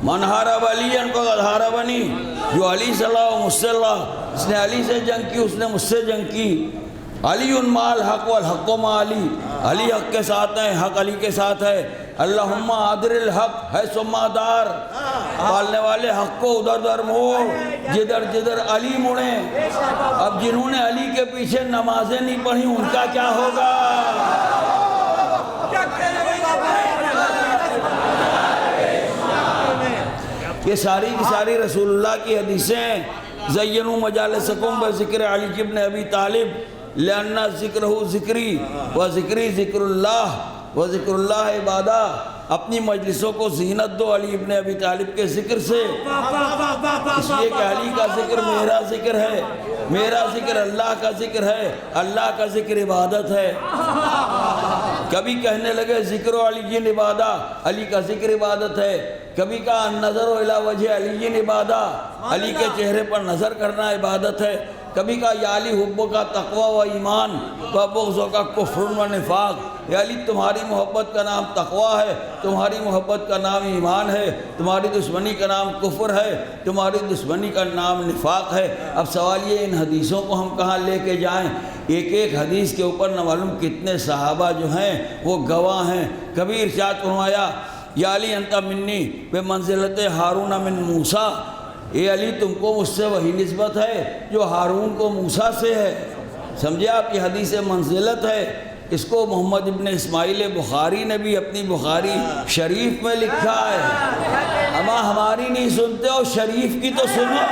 A: من حارب علی فقد حاربنی، جو علی سے لڑا وہ مجھ سے لڑا، اس نے علی سے جنگ کی، اس نے مجھ سے جنگ کی۔ علی مع الحق والحق مع علی، علی حق کے ساتھ ہے، حق علی کے ساتھ ہے۔ اللہم عادر الحق حیث ما دار، پالنے والے حق کو ادھر ادھر موڑ جدھر جدھر علی مڑیں۔ اب جنہوں نے علی کے پیچھے نمازیں نہیں پڑھی ان کا کیا ہوگا؟ یہ ساری کی ساری رسول اللہ کی حدیثیں، زینوا مجالسکم بذکر علی ابن ابی طالب لأن ذکرہ ذکری و ذکری ذکر اللہ و ذکر اللہ عبادہ، اپنی مجلسوں کو زینت دو علی ابن ابی طالب کے ذکر سے، اس لیے کہ علی کا ذکر میرا ذکر ہے، میرا ذکر اللہ کا ذکر ہے، اللہ کا ذکر عبادت ہے۔ کبھی کہنے لگے ذکر علی عبادہ، علی کا ذکر عبادت ہے، کبھی کہا نظر الی وجہ علی عبادہ، علی کے چہرے پر نظر کرنا عبادت ہے، کبھی کہا یا علی حب کا تقوی و ایمان و بغض کا کفر و نفاق، یا علی تمہاری محبت کا نام تقوی ہے، تمہاری محبت کا نام ایمان ہے، تمہاری دشمنی کا نام کفر ہے، تمہاری دشمنی کا نام نفاق ہے۔ اب سوال یہ ان حدیثوں کو ہم کہاں لے کے جائیں؟ ایک ایک حدیث کے اوپر نہ معلوم کتنے صحابہ جو ہیں وہ گواہ ہیں۔ کبھی ارشاد فرمایا یا علی انت منی بے منزلت ہارون من موسیٰ، اے علی تم کو مجھ سے وہی نسبت ہے جو ہارون کو موسیٰ سے ہے۔ سمجھے آپ کی حدیث منزلت ہے، اس کو محمد ابن اسماعیل بخاری نے بھی اپنی بخاری شریف میں لکھا ہے۔ اما ہماری نہیں سنتے ہو، شریف کی تو سنو۔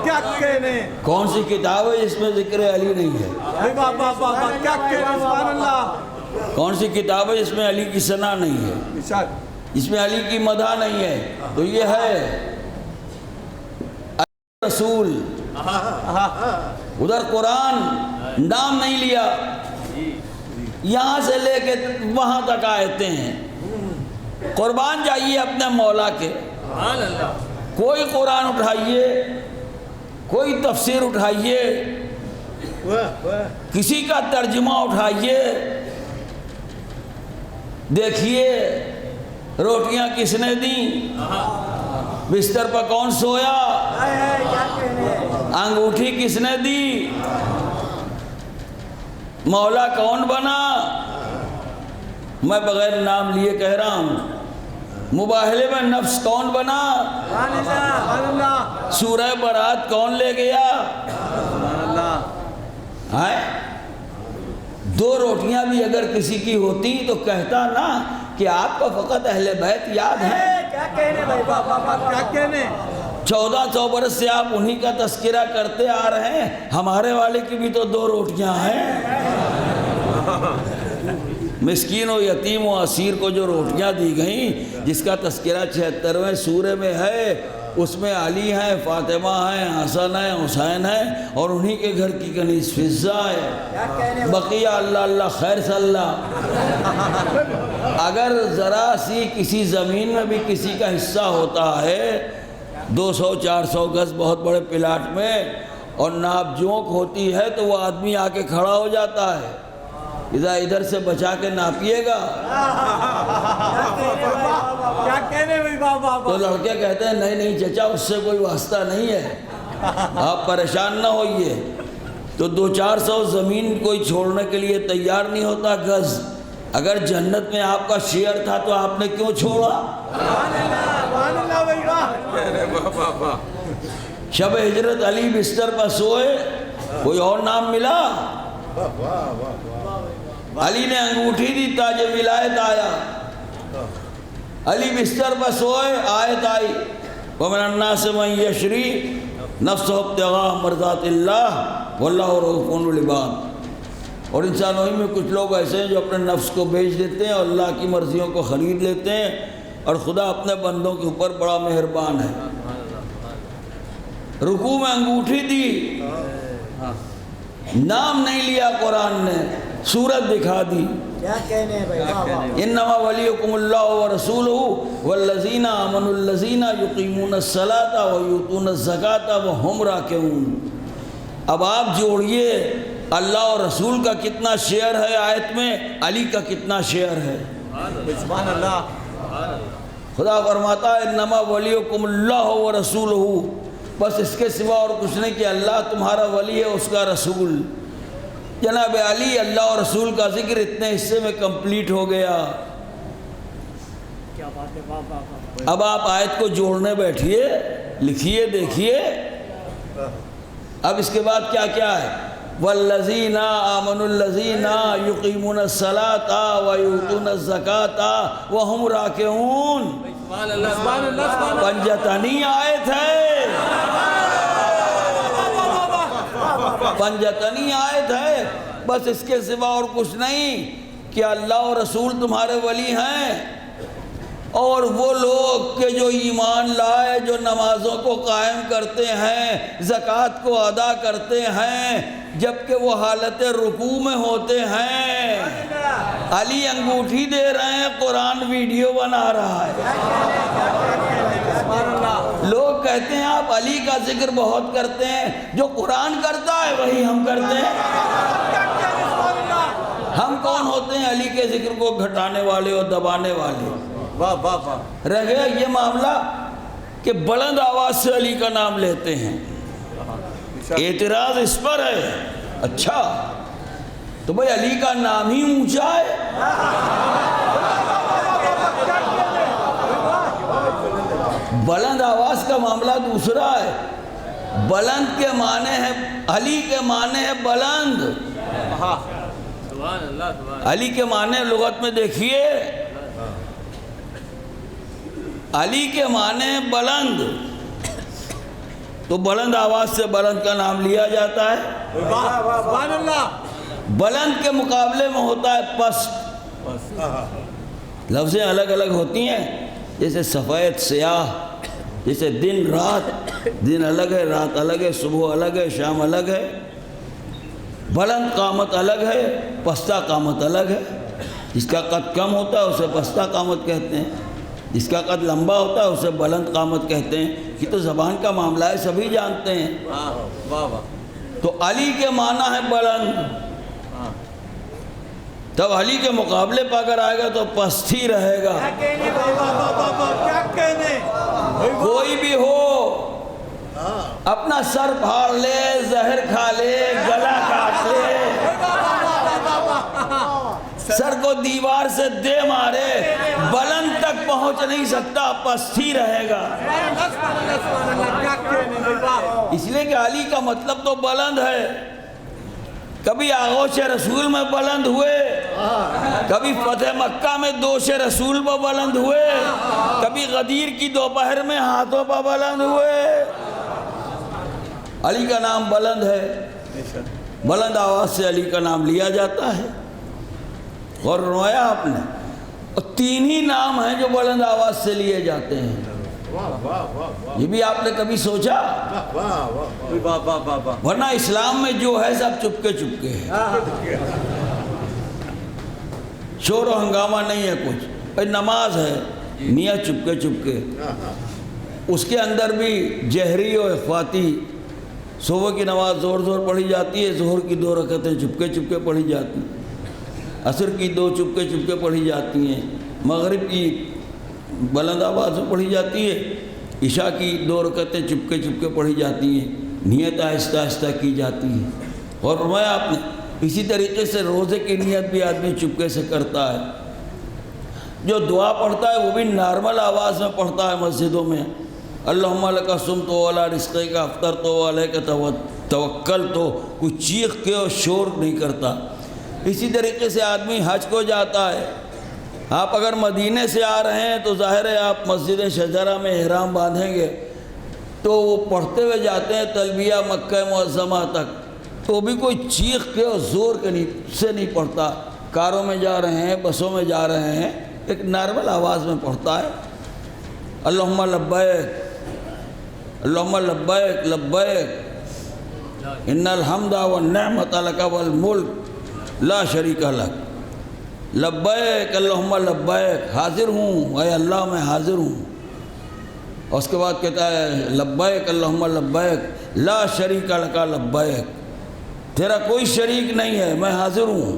B: کیا کہنے،
A: کون سی کتاب ہے جس میں ذکر علی نہیں ہے؟
B: کیا کہنے، سبحان اللہ۔
A: کون سی کتاب ہے جس میں علی کی ثنا نہیں ہے، جس میں علی کی مدح نہیں ہے؟ تو یہ ہے رسول۔ ادھر قرآن نام نہیں لیا، یہاں سے لے کے وہاں تک آیتیں ہیں۔ قربان جائیے اپنے مولا کے، کوئی قرآن اٹھائیے، کوئی تفسیر اٹھائیے، کسی کا ترجمہ اٹھائیے، دیکھیے روٹیاں کس نے دیں، بستر پر کون سویا، انگوٹھی کس نے دی، مولا کون بنا۔ میں بغیر نام لیے کہہ رہا ہوں، مباہلے میں نفس کون بنا، سورہ برات کون لے گیا۔ دو روٹیاں بھی اگر کسی کی ہوتی تو کہتا نا کہ آپ کو فقط اہل بیت یاد ہے۔
B: کیا کہنے بھائی بابا، کیا کہنے۔
A: 1400 برس سے آپ انہی کا تذکرہ کرتے آ رہے ہیں، ہمارے والے کی بھی تو دو روٹیاں ہیں۔ مسکین و یتیم و اسیر کو جو روٹیاں دی گئیں، جس کا تذکرہ 76ویں سورے میں ہے، اس میں علی ہیں، فاطمہ ہیں، حسن ہیں، حسین ہیں، اور انہی کے گھر کی کنیز فضہ ہے۔ بقیہ اللہ اللہ خیر صلی اللہ۔ اگر ذرا سی کسی زمین میں بھی کسی کا حصہ ہوتا ہے، 200-400 گز بہت بڑے پلاٹ میں، اور ناپ جونک ہوتی ہے تو وہ آدمی آ کے کھڑا ہو جاتا ہے، ادھر سے بچا کے ناپیے گا۔
B: کیا کہنے بھائی بابا۔
A: تو لڑکے کہتے ہیں نہیں نہیں چچا، اس سے کوئی واسطہ نہیں ہے، آپ پریشان نہ ہوئیے۔ تو 200-400 زمین کوئی چھوڑنے کے لیے تیار نہیں ہوتا گز۔ اگر جنت میں آپ کا شیئر تھا تو آپ نے کیوں چھوڑا؟ شب ہجرت علی بستر پر سوئے، کوئی اور نام ملا؟ علی نے انگوٹھی دی، تاج ولایت آیا۔ علی بستر پر سوئے، آیت آئی وَمِنَ النَّاسِ مَن يَشْرِي نَفْسَهُ ابْتِغَاءَ مَرْضَاتِ اللَّهِ وَاللَّهُ رَءُوفٌ بِالْعِبَادِ۔ اور انسانوں ہی میں کچھ لوگ ایسے ہیں جو اپنے نفس کو بیچ دیتے ہیں اور اللہ کی مرضیوں کو خرید لیتے ہیں، اور خدا اپنے بندوں کے اوپر بڑا مہربان ہے۔ رکوع میں انگوٹھی دی، نام نہیں لیا قرآن نے، صورت دکھا دی۔
B: کیا کہنے بھائی بابا۔
A: انما ولیکم اللہ ورسولہ والذین آمنوا الذین یقیمون الصلاۃ ویؤتون الزکاۃ وہم راکعون۔ اب آپ جوڑیے اللہ اور رسول کا کتنا شیئر ہے آیت میں، علی کا کتنا شیئر ہے۔
B: سبحان اللہ۔
A: خدا فرماتا ہے انما ولیکم اللہ ورسولہ، بس اس کے سوا اور کچھ نہیں کہ اللہ تمہارا ولی ہے، اس کا رسول۔ جناب علی اللہ اور رسول کا ذکر اتنے حصے میں کمپلیٹ ہو گیا۔
B: کیا بات ہے بابا۔
A: اب آپ آیت کو جوڑنے بیٹھیے، لکھیے، دیکھیے۔ اب اس کے بعد کیا کیا ہے؟ والذین آمنوا الذین یقیمون الصلاۃ ویؤتون الزکاۃ وہم راکعون۔
B: سبحان اللہ، سبحان اللہ۔
A: پنجتنی آیت ہے، پنجتنی آیت ہے، بس اس کے سوا اور کچھ نہیں کہ اللہ اور رسول تمہارے ولی ہیں۔ اور وہ لوگ کہ جو ایمان لائے، جو نمازوں کو قائم کرتے ہیں، زکوٰۃ کو ادا کرتے ہیں، جبکہ وہ حالت رکوع میں ہوتے ہیں۔ علی انگوٹھی دے رہے ہیں، قرآن ویڈیو بنا رہا ہے۔ لوگ کہتے ہیں آپ علی کا ذکر بہت کرتے ہیں، جو قرآن کرتا ہے وہی ہم کرتے ہیں۔ ہم کون ہوتے ہیں علی کے ذکر کو گھٹانے والے اور دبانے والے؟
B: واہ واہ واہ۔
A: رہ گیا یہ معاملہ کہ بلند آواز سے علی کا نام لیتے ہیں، اعتراض اس پر ہے۔ اچھا تو بھئی علی کا نام ہی اونچا ہے؟ بلند آواز کا معاملہ دوسرا ہے۔ بلند کے معنی ہے، علی کے معنی ہے بلند۔
B: سبحان اللہ سبحان
A: علی کے معنی لغت میں دیکھیے، علی کے معنی ہے بلند، تو بلند آواز سے بلند کا نام لیا جاتا ہے۔
B: اللہ سبحان اللہ۔
A: بلند کے مقابلے میں ہوتا ہے پست۔ لفظیں الگ الگ ہوتی ہیں، جیسے سفید سیاہ، جیسے دن رات، دن الگ ہے، رات الگ ہے، صبح الگ ہے، شام الگ ہے۔ بلند قامت الگ ہے، پستہ قامت الگ ہے۔ جس کا قد کم ہوتا ہے اسے پستہ قامت کہتے ہیں، جس کا قد لمبا ہوتا ہے اسے بلند قامت کہتے ہیں۔ یہ تو زبان کا معاملہ ہے، سبھی جانتے ہیں۔
B: واہ واہ۔
A: تو علی کے معنی ہے بلند، تب علی کے مقابلے پہ اگر آئے گا تو پست ہی رہے گا۔
B: کیا کہنے؟
A: کوئی بھی ہو، اپنا سر پھاڑ لے، زہر کھا لے، گلا کاٹ لے، سر کو دیوار سے دے مارے، بلند تک پہنچ نہیں سکتا، پست ہی رہے گا۔ اس لیے کہ علی کا مطلب تو بلند ہے۔ کبھی آغوش رسول میں بلند ہوئے، کبھی فتح مکہ میں دوش رسول پر بلند ہوئے، کبھی غدیر کی دوپہر میں ہاتھوں پر بلند ہوئے۔ علی کا نام بلند ہے، بلند آواز سے علی کا نام لیا جاتا ہے۔ اور رویا آپ نے، اور تین ہی نام ہیں جو بلند آواز سے لیے جاتے ہیں۔ یہ بھی آپ نے کبھی سوچا؟ ورنہ اسلام میں جو ہے سب چپکے چپکے ہے، شور و ہنگامہ نہیں ہے کچھ۔ بھائی نماز ہے، میاں چپکے چپکے، اس کے اندر بھی جہری و اخفاتی۔ صبح کی نماز زور زور پڑھی جاتی ہے، ظہر کی 2 رکعتیں چپکے چپکے پڑھی جاتی ہیں، عصر کی 2 چپکے چپکے پڑھی جاتی ہیں، مغرب کی بلند آواز میں پڑھی جاتی ہے، عشاء کی 2 رکعتیں چپکے چپکے پڑھی جاتی ہیں، نیت آہستہ آہستہ کی جاتی ہے۔ اور فرمایا آپ نے اسی طریقے سے روزے کی نیت بھی آدمی چپکے سے کرتا ہے۔ جو دعا پڑھتا ہے وہ بھی نارمل آواز میں پڑھتا ہے مسجدوں میں، اللہم لک صمت وعلی رزقک افطرت وعلیک توکلت، کوئی چیخ کے اور شور نہیں کرتا۔ اسی طریقے سے آدمی حج کو جاتا ہے، آپ اگر مدینے سے آ رہے ہیں تو ظاہر ہے آپ مسجد شجرہ میں احرام باندھیں گے، تو وہ پڑھتے ہوئے جاتے ہیں تلبیہ مکہ معظمہ تک، تو بھی کوئی چیخ کے اور زور کے سے نہیں پڑھتا۔ کاروں میں جا رہے ہیں، بسوں میں جا رہے ہیں، ایک نارمل آواز میں پڑھتا ہے، اللہم لبیک اللہم لبیک لبیک ان الحمد والنعمت لک والملک لا شریک لک، لبیک اللہم لبیک، حاضر ہوں اے اللہ میں حاضر ہوں۔ اور اس کے بعد کہتا ہے لبیک اللہم لبیک لا شریک لک لبیک، تیرا کوئی شریک نہیں ہے، میں حاضر ہوں۔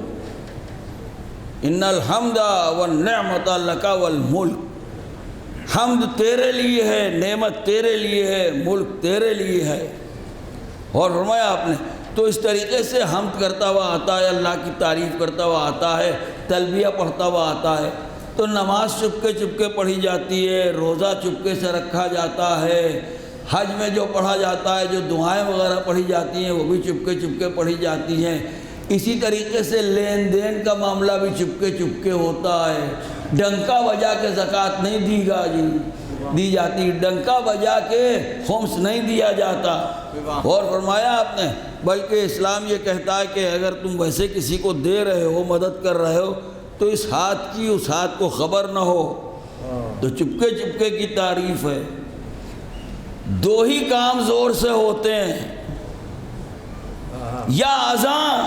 A: ان الحمد والنعمت لک والملک، حمد تیرے لیے ہے، نعمت تیرے لیے ہے، ملک تیرے لیے ہے۔ اور فرمایا آپ نے تو اس طریقے سے حمد کرتا ہوا آتا ہے، اللہ کی تعریف کرتا ہوا آتا ہے، تلبیہ پڑھتا ہوا آتا ہے۔ تو نماز چپکے چپکے پڑھی جاتی ہے، روزہ چپکے سے رکھا جاتا ہے، حج میں جو پڑھا جاتا ہے، جو دعائیں وغیرہ پڑھی جاتی ہیں وہ بھی چپکے چپکے پڑھی جاتی ہیں۔ اسی طریقے سے لین دین کا معاملہ بھی چپکے چپکے ہوتا ہے۔ ڈنکا بجا کے زکوٰۃ نہیں دی جاتی، ڈنکا بجا کے خمس نہیں دیا جاتا۔ اور فرمایا آپ نے بلکہ اسلام یہ کہتا ہے کہ اگر تم ویسے کسی کو دے رہے ہو، مدد کر رہے ہو، تو اس ہاتھ کی اس ہاتھ کو خبر نہ ہو، تو چپکے چپکے کی تعریف ہے. دو ہی کام زور سے ہوتے ہیں، یا اذان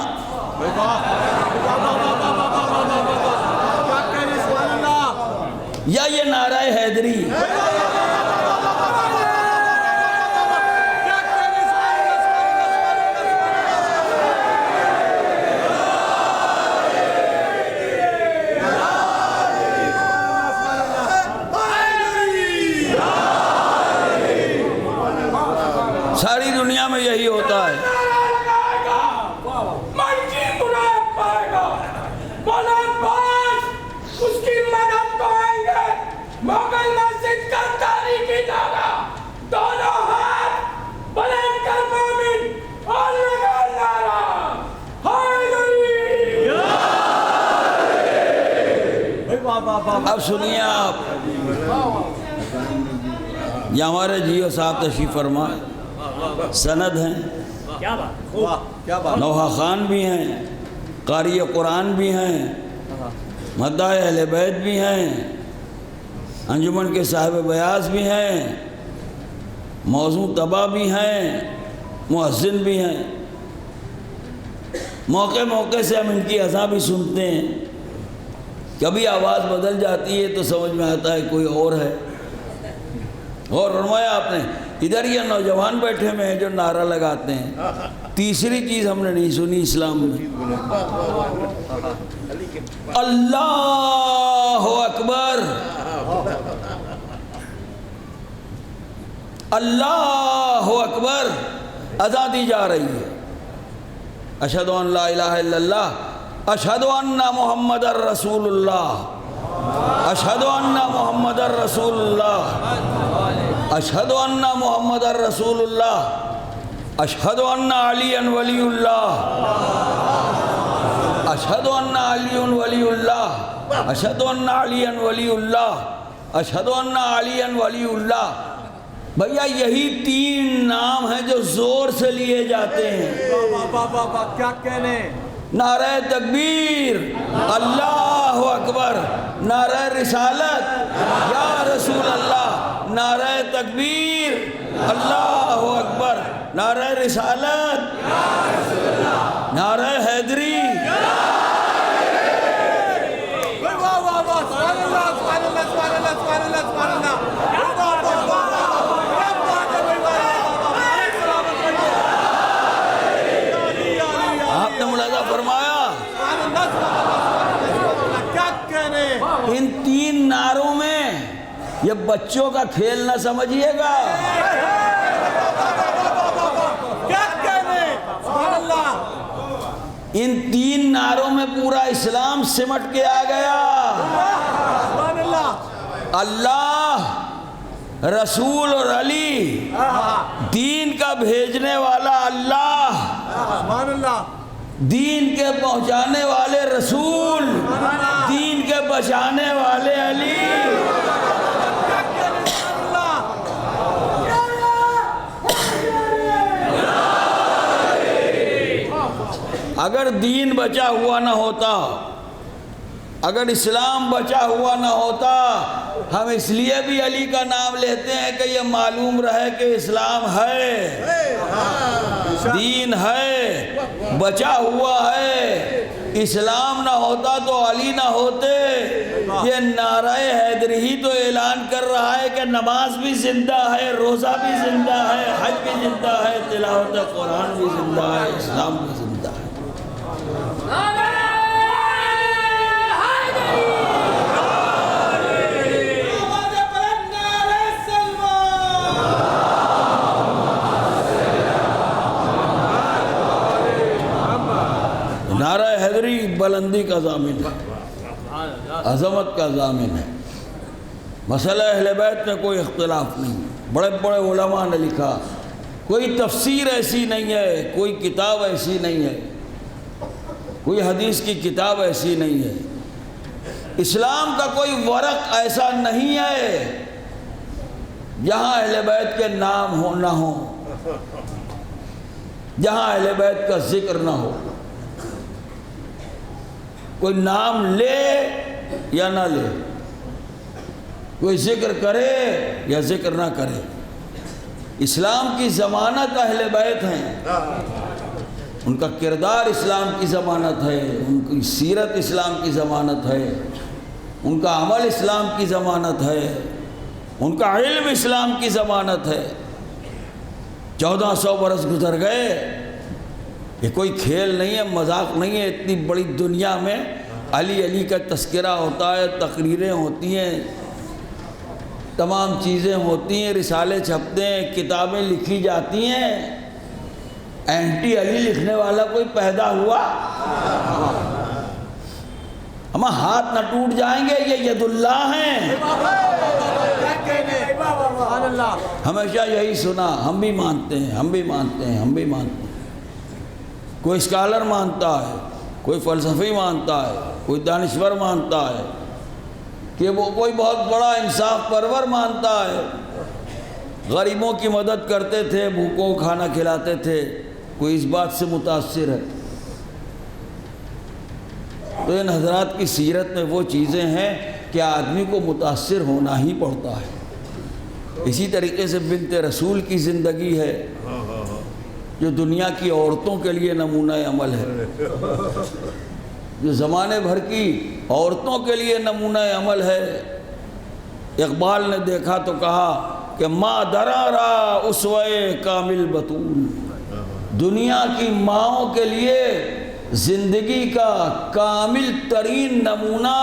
A: یا یہ نعرہ حیدری. ساری دنیا میں یہی ہوتا ہے.
C: اس کی مدد کو آئیں گے. مغل مسجد کا تاریخی نعرہ، دونوں ہاتھ بلند کر مومن اور لگا نعرہ حیدری.
A: اب سنیے آپ، یہ ہمارے جیو صاحب تشریف فرمائے، سند ہیں، نوحہ خان بھی ہیں، قاری قرآن بھی ہیں، مداح اہل بیت بھی ہیں، انجمن کے صاحب بیاض بھی ہیں، موضوع طبع بھی ہیں، مؤذن بھی ہیں. موقع موقع سے ہم ان کی اذان بھی سنتے ہیں. کبھی آواز بدل جاتی ہے تو سمجھ میں آتا ہے کوئی اور ہے. اور فرمایا آپ نے، ادھر یہ نوجوان بیٹھے ہوئے ہیں جو نعرہ لگاتے ہیں. تیسری چیز ہم نے نہیں سنی اسلام میں، اللہ اکبر، اللہ اکبر اذان دی جا رہی ہے. اشہد ان لا الہ الا اللہ، اشہد ان محمد رسول اللہ، اشہد ان محمد رسول اللہ، اشہد ان محمد رسول اللہ، اشہد ان علی ولی اللہ، اشہد ان علی ولی اللہ، اشہد ان علی ولی اللہ، اشہد ان علی ولی اللہ. بھیا یہی تین نام ہیں جو زور سے لیے جاتے ہیں.
B: کیا کہنے؟
A: نعرہ تکبیر اللہ اکبر، نعرہ رسالت یا رسول اللہ، نعرہ تکبیر اللہ اکبر، نعرہ رسالت، نعرہ حیدری. آپ نے ملاحظہ فرمایا ان تین نعروں میں یہ بچوں کا کھیل نہ سمجھیے گا. ان تین نعروں میں پورا اسلام سمٹ کے آ گیا. اللہ، رسول اور علی، دین کا بھیجنے والا اللہ، دین کے پہنچانے والے رسول، دین کے بچانے والے علی. اگر دین بچا ہوا نہ ہوتا، اگر اسلام بچا ہوا نہ ہوتا، ہم اس لیے بھی علی کا نام لیتے ہیں کہ یہ معلوم رہے کہ اسلام ہے، دین ہے، بچا ہوا ہے. اسلام نہ ہوتا تو علی نہ ہوتے. یہ نعرہ حیدری ہی تو اعلان کر رہا ہے کہ نماز بھی زندہ ہے، روزہ بھی زندہ ہے، حج بھی زندہ ہے، تلاوت قرآن بھی زندہ ہے، اسلام بھی زندہ ہے. نعرہ حیدری بلندی کا ضامن ہے، عظمت کا ضامن ہے. مسئلہ اہل بیت میں کوئی اختلاف نہیں. بڑے بڑے علماء نے لکھا، کوئی تفسیر ایسی نہیں ہے، کوئی کتاب ایسی نہیں ہے، کوئی حدیث کی کتاب ایسی نہیں ہے، اسلام کا کوئی ورق ایسا نہیں ہے جہاں اہل بیت کے نام ہو نہ ہو، جہاں اہل بیت کا ذکر نہ ہو. کوئی نام لے یا نہ لے، کوئی ذکر کرے یا ذکر نہ کرے، اسلام کی ضمانت اہل بیت ہیں، ان کا کردار اسلام کی ضمانت ہے، ان کی سیرت اسلام کی ضمانت ہے، ان کا عمل اسلام کی ضمانت ہے، ان کا علم اسلام کی ضمانت ہے۔ 1400 برس گزر گئے، یہ کوئی کھیل نہیں ہے، مذاق نہیں ہے۔ اتنی بڑی دنیا میں علی علی کا تذکرہ ہوتا ہے، تقریریں ہوتی ہیں، تمام چیزیں ہوتی ہیں، رسالے چھپتے ہیں، کتابیں لکھی جاتی ہیں، اینٹی علی لکھنے والا کوئی پیدا ہوا؟ ہم ہاتھ نہ ٹوٹ جائیں گے، یہ ید اللہ ہیں۔
B: کیا کہنے؟ سبحان اللہ۔
A: ہمیشہ یہی سنا، ہم بھی مانتے ہیں، ہم بھی مانتے ہیں، ہم بھی مانتے ہیں۔ کوئی اسکالر مانتا ہے، کوئی فلسفی مانتا ہے، کوئی دانشور مانتا ہے کہ وہ کوئی بہت بڑا انصاف پرور مانتا ہے، غریبوں کی مدد کرتے تھے، بھوکوں کو کھانا کھلاتے تھے، کوئی اس بات سے متاثر ہے۔ تو ان حضرات کی سیرت میں وہ چیزیں ہیں کہ آدمی کو متاثر ہونا ہی پڑتا ہے۔ اسی طریقے سے بنت رسول کی زندگی ہے جو دنیا کی عورتوں کے لیے نمونہ عمل ہے، جو زمانے بھر کی عورتوں کے لیے نمونہ عمل ہے۔ اقبال نے دیکھا تو کہا کہ ما درارا اسوے کامل بطول، دنیا کی ماؤں کے لیے زندگی کا کامل ترین نمونہ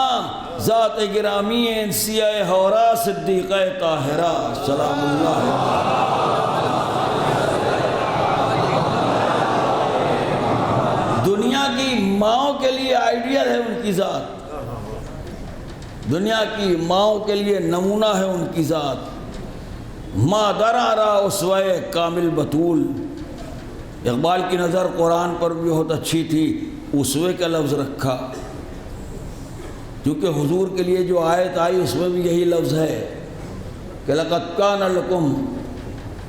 A: ذات گرامی انسیہ حورا صدیقہ طاہرہ سلام اللہ علیہ۔ دنیا کی ماؤں کے لیے آئیڈیل ہے ان کی ذات، دنیا کی ماؤں کے لیے نمونہ ہے ان کی ذات۔ ما درارا اسوے کامل بطول۔ اقبال کی نظر قرآن پر بھی بہت اچھی تھی، اسوے کا لفظ رکھا، کیونکہ حضور کے لیے جو آیت آئی اس میں بھی یہی لفظ ہے کہ لَقَدْ كَانَ لَكُمْ،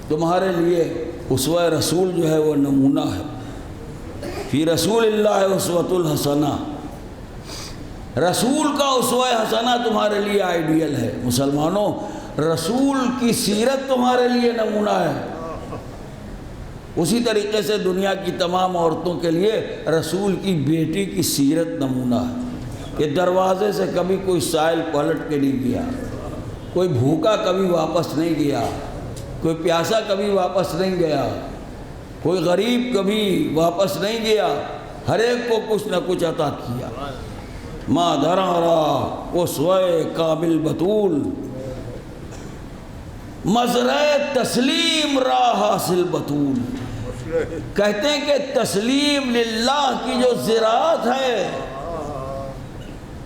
A: تمہارے لیے اسوہ رسول جو ہے وہ نمونہ ہے۔ فی رسول اللہ اسوۃ الحسنہ، رسول کا اسوہ حسنہ تمہارے لیے آئیڈیل ہے۔ مسلمانوں، رسول کی سیرت تمہارے لیے نمونہ ہے۔ اسی طریقے سے دنیا کی تمام عورتوں کے لیے رسول کی بیٹی کی سیرت نمونہ ہے کہ دروازے سے کبھی کوئی سائل پلٹ کے نہیں گیا، کوئی بھوکا کبھی واپس نہیں گیا، کوئی پیاسا کبھی واپس نہیں گیا، کوئی غریب کبھی واپس نہیں گیا، ہر ایک کو کچھ نہ کچھ عطا کیا۔ ما درارا اسوہ کامل بطول، مزرع تسلیم راہ حاصل بطول۔ کہتے ہیں کہ تسلیم للہ کی جو زراعت ہے،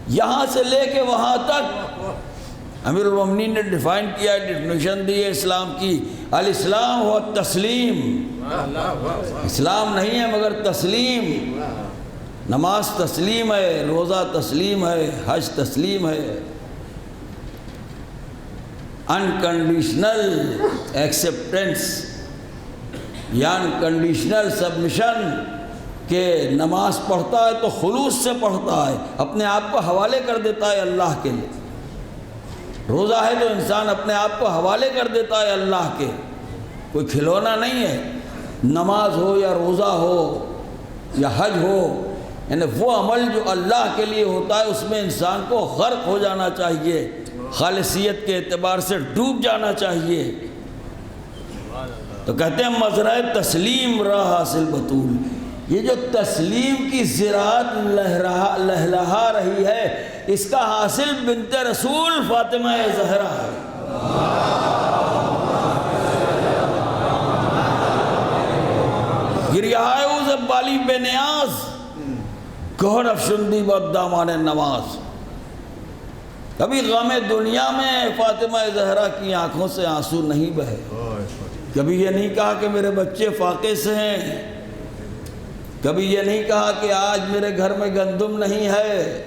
A: یہاں سے لے کے وہاں تک امیر المومنین نے ڈیفائن کیا، ڈیفینیشن دی ہے اسلام کی، الاسلام ہوا تسلیم۔ اسلام نہیں ہے مگر تسلیم۔ نماز تسلیم ہے، روزہ تسلیم ہے، حج تسلیم ہے۔ انکنڈیشنل ایکسیپٹنس یا انکنڈیشنل سبمیشن، کہ نماز پڑھتا ہے تو خلوص سے پڑھتا ہے، اپنے آپ کو حوالے کر دیتا ہے اللہ کے لیے۔ روزہ ہے تو انسان اپنے آپ کو حوالے کر دیتا ہے اللہ کے، کوئی کھلونا نہیں ہے۔ نماز ہو یا روزہ ہو یا حج ہو، یعنی وہ عمل جو اللہ کے لیے ہوتا ہے اس میں انسان کو غرق ہو جانا چاہیے، خالصیت کے اعتبار سے ڈوب جانا چاہیے۔ تو کہتے ہیں مزرع تسلیم راہ حاصل بطول، یہ جو تسلیم کی زراعت لہلہا رہی ہے، اس کا حاصل بنت رسول فاطمہ زہرا ہے۔ گریہائے او زبالی بے نیاز، گہر افشندی بددامان نماز۔ کبھی غم دنیا میں فاطمہ زہرا کی آنکھوں سے آنسو نہیں بہے، کبھی یہ نہیں کہا کہ میرے بچے فاقے سے ہیں، کبھی یہ نہیں کہا کہ آج میرے گھر میں گندم نہیں ہے،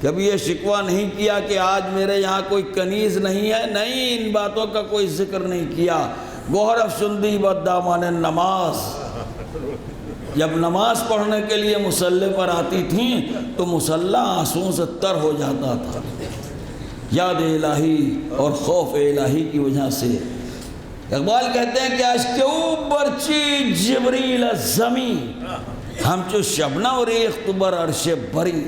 A: کبھی یہ شکوہ نہیں کیا کہ آج میرے یہاں کوئی کنیز نہیں ہے، نہیں، ان باتوں کا کوئی ذکر نہیں کیا۔ گوہر افشندی بددامان نماز، جب نماز پڑھنے کے لیے مصلی پر آتی تھیں تو مصلی آنسوؤں سے تر ہو جاتا تھا۔ یاد الہی اور خوف الہی کی وجہ سے۔ اقبال کہتے ہیں کہ اشک او برچی جبریل زمین ہمچو شبنم ریخت بر عرش بری۔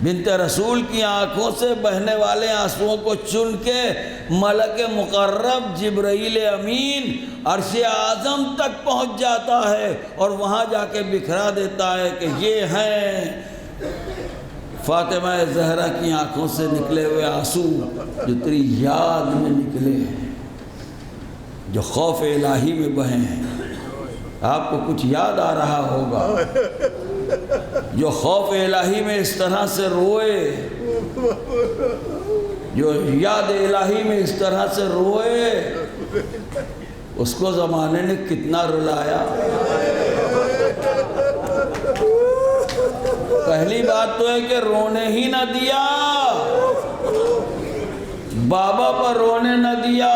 A: بنت رسول کی آنکھوں سے بہنے والے آنسوؤں کو چن کے ملک مقرب جبرائیل امین عرش اعظم تک پہنچ جاتا ہے اور وہاں جا کے بکھرا دیتا ہے کہ یہ ہیں فاطمہ زہرا کی آنکھوں سے نکلے ہوئے آنسو جو تیری یاد میں نکلے ہیں، جو خوف الہی میں بہے ہیں۔ آپ کو کچھ یاد آ رہا ہوگا جو خوف الہی میں اس طرح سے روئے، جو یاد الہی میں اس طرح سے روئے، اس کو زمانے نے کتنا رلایا۔ پہلی بات تو ہے کہ رونے ہی نہ دیا، بابا پر رونے نہ دیا۔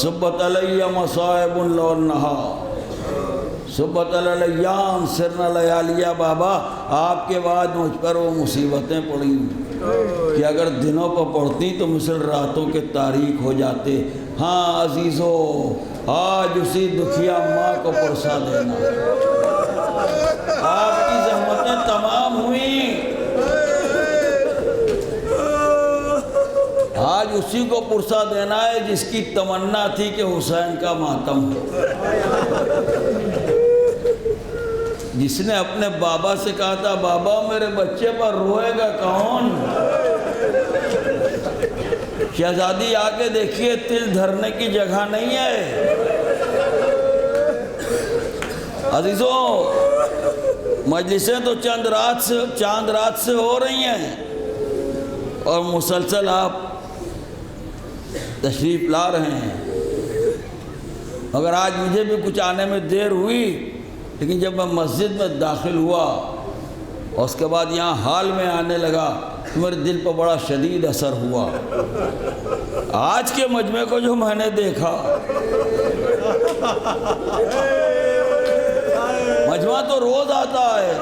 A: صبت علیہ مصائب لو نہا صبت علیہم سرنا لیالیہ۔ بابا آپ کے بعد مجھ پر وہ مصیبتیں پڑیں کہ اگر دنوں پر پڑھتی تو مثل راتوں کے تاریک ہو جاتے۔ ہاں عزیزو، آج اسی دکھیا ماں کو پرسا دینا۔ آپ کی زحمتیں تمام ہوئیں، آج اسی کو پرسا دینا ہے جس کی تمنا تھی کہ حسین کا ماتم ہو، جس نے اپنے بابا سے کہا تھا بابا میرے بچے پر روئے گا کون؟ شہزادی آ کے دیکھیے تل دھرنے کی جگہ نہیں ہے۔ عزیزوں، مجلسیں تو چاند رات سے ہو رہی ہیں اور مسلسل آپ تشریف لا رہے ہیں، مگر آج مجھے بھی کچھ آنے میں دیر ہوئی، لیکن جب میں مسجد میں داخل ہوا اور اس کے بعد یہاں حال میں آنے لگا تو میرے دل پر بڑا شدید اثر ہوا۔ آج کے مجمع کو جو میں نے دیکھا، مجمع تو روز آتا ہے،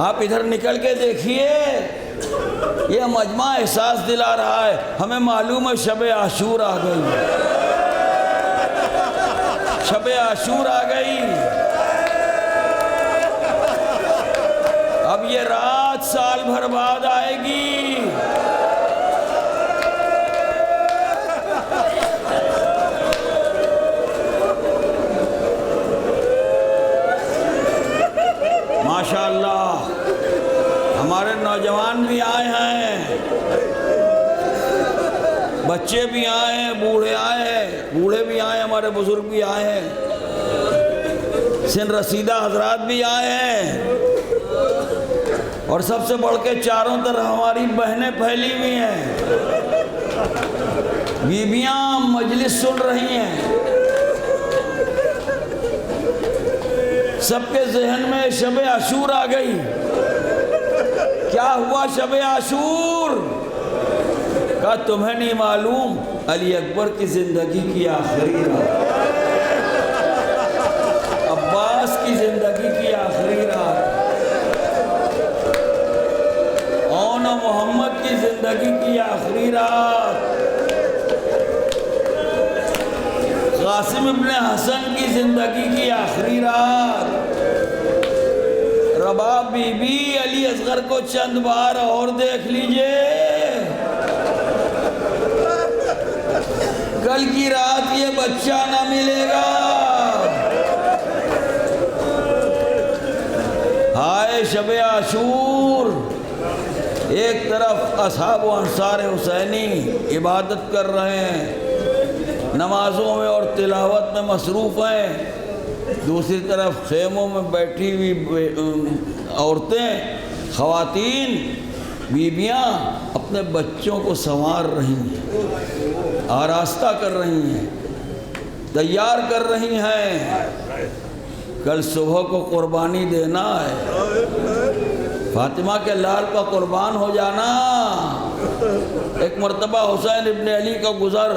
A: آپ ادھر نکل کے دیکھیے، یہ مجمع احساس دلا رہا ہے، ہمیں معلوم ہے شب عاشور آ گئی، شب عاشور آ گئی، اب یہ رات سال بھر بعد آئے گی۔ ماشاءاللہ ہمارے نوجوان بھی آئے ہیں، بچے بھی آئے ہیں، بوڑھے بھی آئے ہیں، ہمارے بزرگ بھی آئے ہیں، سن رسیدہ حضرات بھی آئے ہیں، اور سب سے بڑھ کے چاروں طرف ہماری بہنیں پھیلی ہوئی ہیں، بیویاں مجلس سن رہی ہیں۔ سب کے ذہن میں شب عاشور آ گئی۔ کیا ہوا شب عاشور؟ کہا تمہیں نہیں معلوم علی اکبر کی زندگی کی آخری رات، عباس کی زندگی کی آخری رات، اون محمد کی زندگی کی آخری رات، قاسم ابن حسن کی زندگی کی آخری رات۔ رباب بی بی علی اصغر کو چند بار اور دیکھ لیجئے، کل کی رات یہ بچہ نہ ملے گا۔ ہائے شب عاشور، ایک طرف اصحاب و انصار حسینی عبادت کر رہے ہیں، نمازوں میں اور تلاوت میں مصروف ہیں، دوسری طرف خیموں میں بیٹھی ہوئی عورتیں، خواتین، بیویاں اپنے بچوں کو سنوار رہی ہیں، آراستہ کر رہی ہیں، تیار کر رہی ہیں، کل صبح کو قربانی دینا ہے، فاطمہ کے لال کا قربان ہو جانا۔ ایک مرتبہ حسین ابن علی کا گزر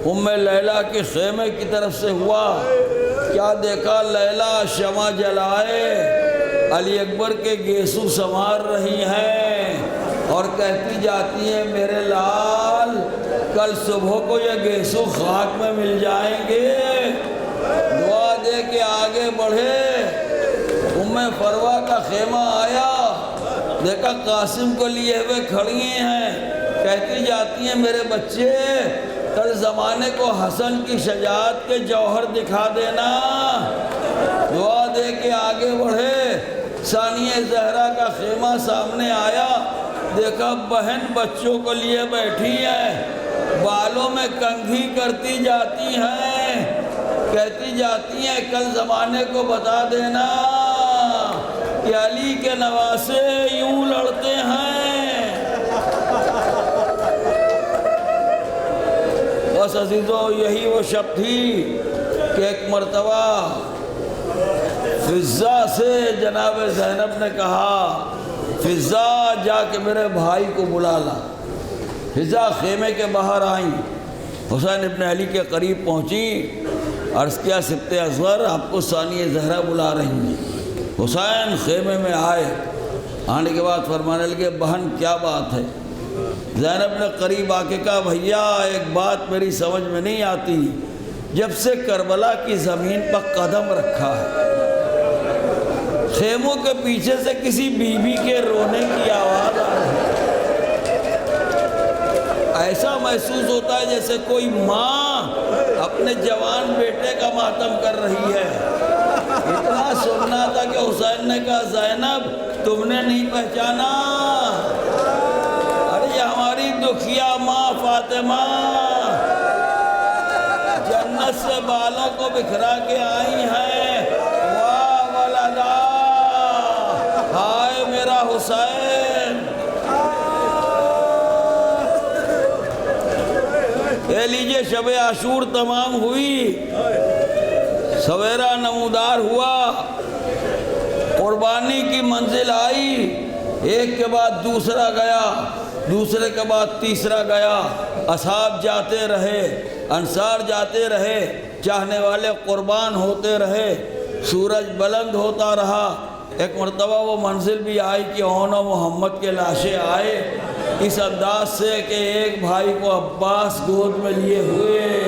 A: ام لیلہ کے خیمے کی طرف سے ہوا، کیا دیکھا؟ لیلہ شمع جلائے علی اکبر کے گیسو سنوار رہی ہیں اور کہتی جاتی ہیں میرے لال کل صبح کو یہ گیسو خاک میں مل جائیں گے، دعا دے کے آگے بڑھے۔ ام فروہ کا خیمہ آیا، دیکھا قاسم کو لیے ہوئے کھڑی ہیں، کہتی جاتی ہیں میرے بچے کل زمانے کو حسن کی شجاعت کے جوہر دکھا دینا۔ دعا دے کے آگے بڑھے، ثانیہ زہرا کا خیمہ سامنے آیا، دیکھا بہن بچوں کو لیے بیٹھی ہے، بالوں میں کنگھی کرتی جاتی ہیں، کہتی جاتی ہیں کل زمانے کو بتا دینا کہ علی کے نواسے یوں لڑتے ہیں۔ بس عزیزو یہی وہ شب تھی کہ ایک مرتبہ فضہ سے جناب زینب نے کہا فضہ جا کے میرے بھائی کو بلا لا۔ فضہ خیمے کے باہر آئیں، حسین ابن علی کے قریب پہنچی، عرض کیا سبط اصغر آپ کو ثانیہ زہرا بلا رہی ہیں۔ حسین خیمے میں آئے، آنے کے بعد فرمانے لگے بہن کیا بات ہے؟ زینب نے قریب آ کے کہا بھیا ایک بات میری سمجھ میں نہیں آتی، جب سے کربلا کی زمین پر قدم رکھا ہے خیموں کے پیچھے سے کسی بی بی کے رونے کی آواز آ رہی ہے، ایسا محسوس ہوتا ہے جیسے کوئی ماں اپنے جوان بیٹے کا ماتم کر رہی ہے۔ اتنا سننا تھا کہ حسین نے کہا زینب تم نے نہیں پہچانا، ارے یہ ہماری دکھیا ماں فاطمہ جنت سے بالوں کو بکھرا کے آئی ہیں، واہ ولدا ہائے میرا حسین۔ کہہ لیجئے شب عاشور تمام ہوئی، سویرا نمودار ہوا، قربانی کی منزل آئی، ایک کے بعد دوسرا گیا، دوسرے کے بعد تیسرا گیا، اصحاب جاتے رہے، انصار جاتے رہے، چاہنے والے قربان ہوتے رہے، سورج بلند ہوتا رہا۔ ایک مرتبہ وہ منزل بھی آئی کہ اون و محمد کے لاشیں آئے اس انداز سے کہ ایک بھائی کو عباس گود میں لیے ہوئے،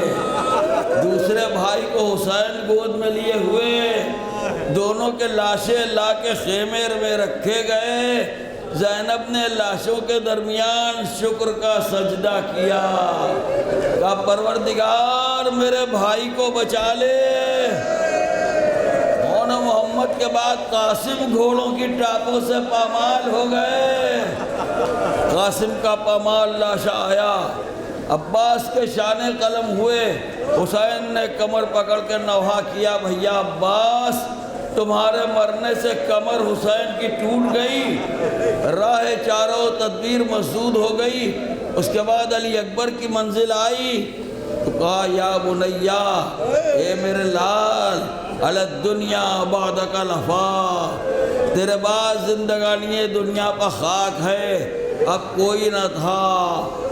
A: دوسرے بھائی کو حسین گود میں لیے ہوئے، دونوں کے لاشیں لا کے خیمے میں رکھے گئے۔ زینب نے لاشوں کے درمیان شکر کا سجدہ کیا، کہا پروردگار میرے بھائی کو بچا لے۔ محمد کے بعد قاسم گھوڑوں کی ٹاپوں سے پامال ہو گئے، قاسم کا پامال لاشا آیا، عباس کے شانے قلم ہوئے، حسین نے کمر پکڑ کے نوحہ کیا بھیا عباس تمہارے مرنے سے کمر حسین کی ٹوٹ گئی، راہ چاروں تدبیر مسدود ہو گئی۔ اس کے بعد علی اکبر کی منزل آئی تو کہا یا بنیا اے میرے لال علی الدنیا بعدک لفا، تیرے بعد زندگانی دنیا پر خاک ہے، اب کوئی نہ تھا۔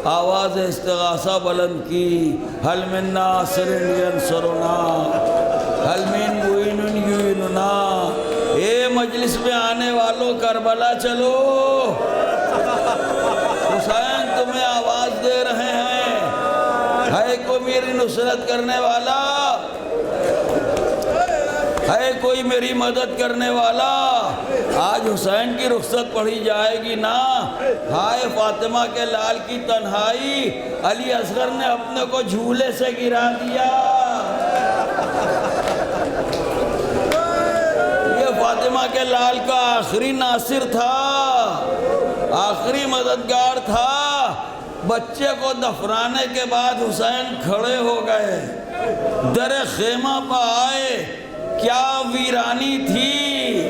A: آواز استغاثہ بلند کی، حل من ناصر ینصرنا حل من معین یعیننا، اے مجلس میں آنے والوں کربلا چلو، حسین تمہیں آواز دے رہے ہیں، ہے کوئی میری نصرت کرنے والا، ہے کوئی میری مدد کرنے والا؟ آج حسین کی رخصت پڑھی جائے گی نا، ہائے فاطمہ کے لال کی تنہائی، علی اصغر نے اپنے کو جھولے سے گرا دیا۔ یہ فاطمہ کے لال کا آخری ناصر تھا، آخری مددگار تھا۔ بچے کو دفنانے کے بعد حسین کھڑے ہو گئے، در خیمہ پر آئے، کیا ویرانی تھی،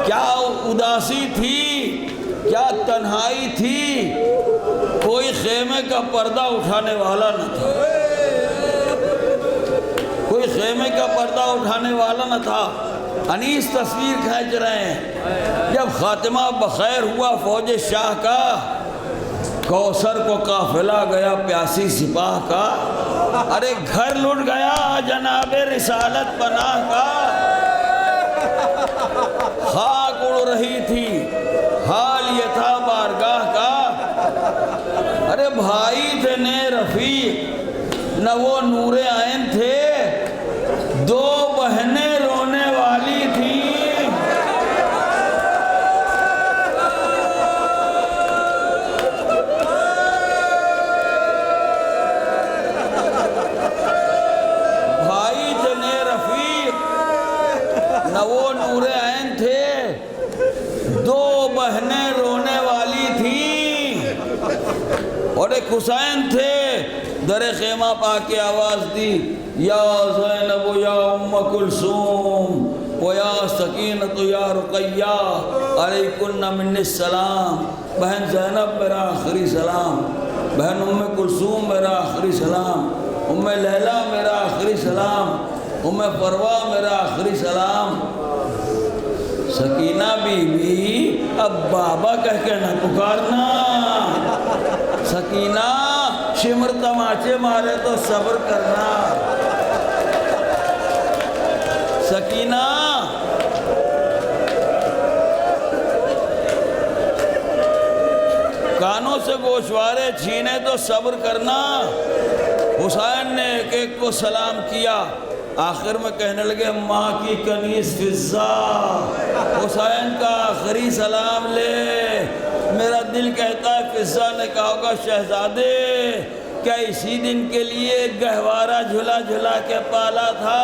A: کیا اداسی تھی، کیا تنہائی تھی، کوئی خیمے کا پردہ اٹھانے والا نہ تھا، کوئی خیمے کا پردہ اٹھانے والا نہ تھا۔ انیس تصویر کھینچ رہے ہیں، جب خاتمہ بخیر ہوا فوج شاہ کا، کوثر کو قافلہ گیا پیاسی سپاہ کا، ارے گھر لٹ گیا جناب رسالت پناہ کا، خاک اڑ رو رہی تھی، حال یہ تھا بارگاہ کا، ارے بھائی تھے نے رفیق، نہ وہ نور عین تھے، دو بہنیں رونے والی تھیں۔ بھائی تھے نے رفیق، نہ وہ نور عین تھے، دو بہنیں رونے والی تھیں، اور ایک حسین تھے، در خیمہ پا کے آواز دی، یا زینب یا ام کلثوم و یا سکینت یا رقیہ علیکن من السلام۔ بہن زینب میرا آخری سلام، بہن ام کلثوم میرا آخری سلام، ام لیلہ میرا آخری سلام، ام فروہ میرا آخری سلام۔ سکینہ بی بی اب بابا کہہ کے نہ پکارنا، سکینہ شمر تماچے مارے تو صبر کرنا، سکینہ کانوں سے گوشوارے چھینے تو صبر کرنا۔ حسین نے ایک ایک کو سلام کیا، آخر میں کہنے لگے ماں کی کنیز فضہ، حسین کا آخری سلام لے۔ میرا دل کہتا ہے فضہ نے کہا ہوگا شہزادے کیا اسی دن کے لیے گہوارہ جھلا جھلا کے پالا تھا؟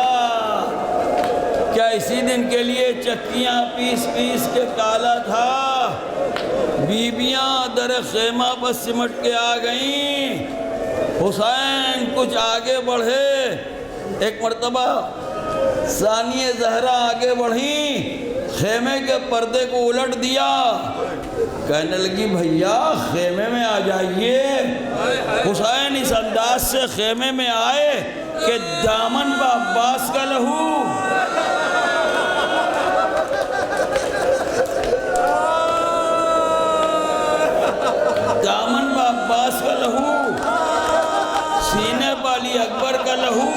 A: کیا اسی دن کے لیے چکیاں پیس پیس کے کالا تھا؟ بیبیاں در خیمہ پر سمٹ کے آ گئیں۔ حسین کچھ آگے بڑھے، ایک مرتبہ ثانیہ زہرا آگے بڑھیں، خیمے کے پردے کو الٹ دیا، کہنے لگی بھیا خیمے میں آ جائیے۔ حسین اس انداز سے خیمے میں آئے کہ دامن با عباس کا لہو، دامن با عباس کا لہو، سینے والی اکبر کا لہو،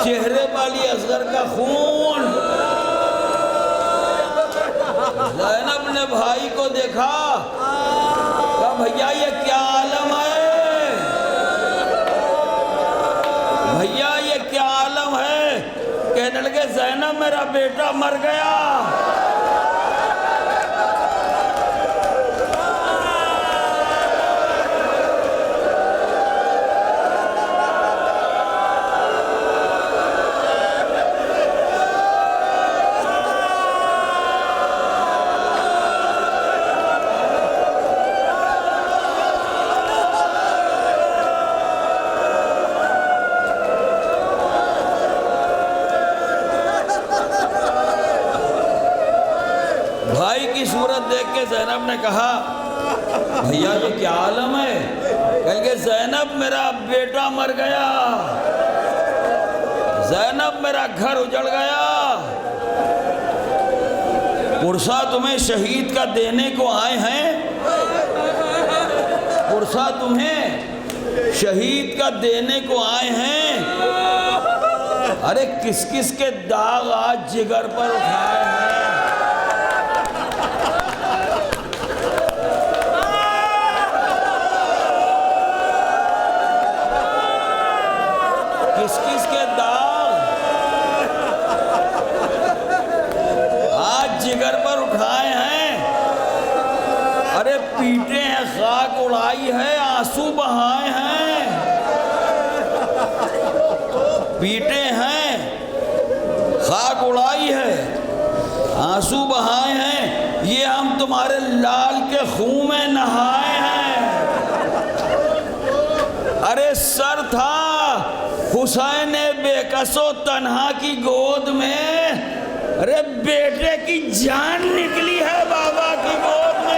A: چہرے والی اصغر کا خون۔ زینب نے بھائی کو دیکھا، کہا بھیا یہ کیا عالم ہے، بھیا یہ کیا عالم ہے؟ کہنے لگے زینب میرا بیٹا مر گیا۔ بھائی کی صورت دیکھ کے زینب نے کہا بھیا یہ کیا عالم ہے؟ کہ زینب میرا بیٹا مر گیا، زینب میرا گھر اجڑ گیا۔ پرسا تمہیں شہید کا دینے کو آئے ہیں، پرسا تمہیں شہید کا دینے کو آئے ہیں، ارے کس کس کے داغ آج جگر پر اٹھائے ہیں؟ کس کس کے داغ آج جگر پر اٹھائے ہیں؟ ارے پیٹے ہیں، خاک اڑائی ہے، آنسو بہائے ہیں، پیٹے ہیں، خاک اڑائی ہے، آنسو بہائے ہیں، یہ ہم تمہارے لال کے خون میں نہائے ہیں۔ ارے سر تھا حسین بے کس و تنہا کی گود میں، ارے بیٹے کی جان نکلی ہے بابا کی گود میں۔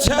A: 6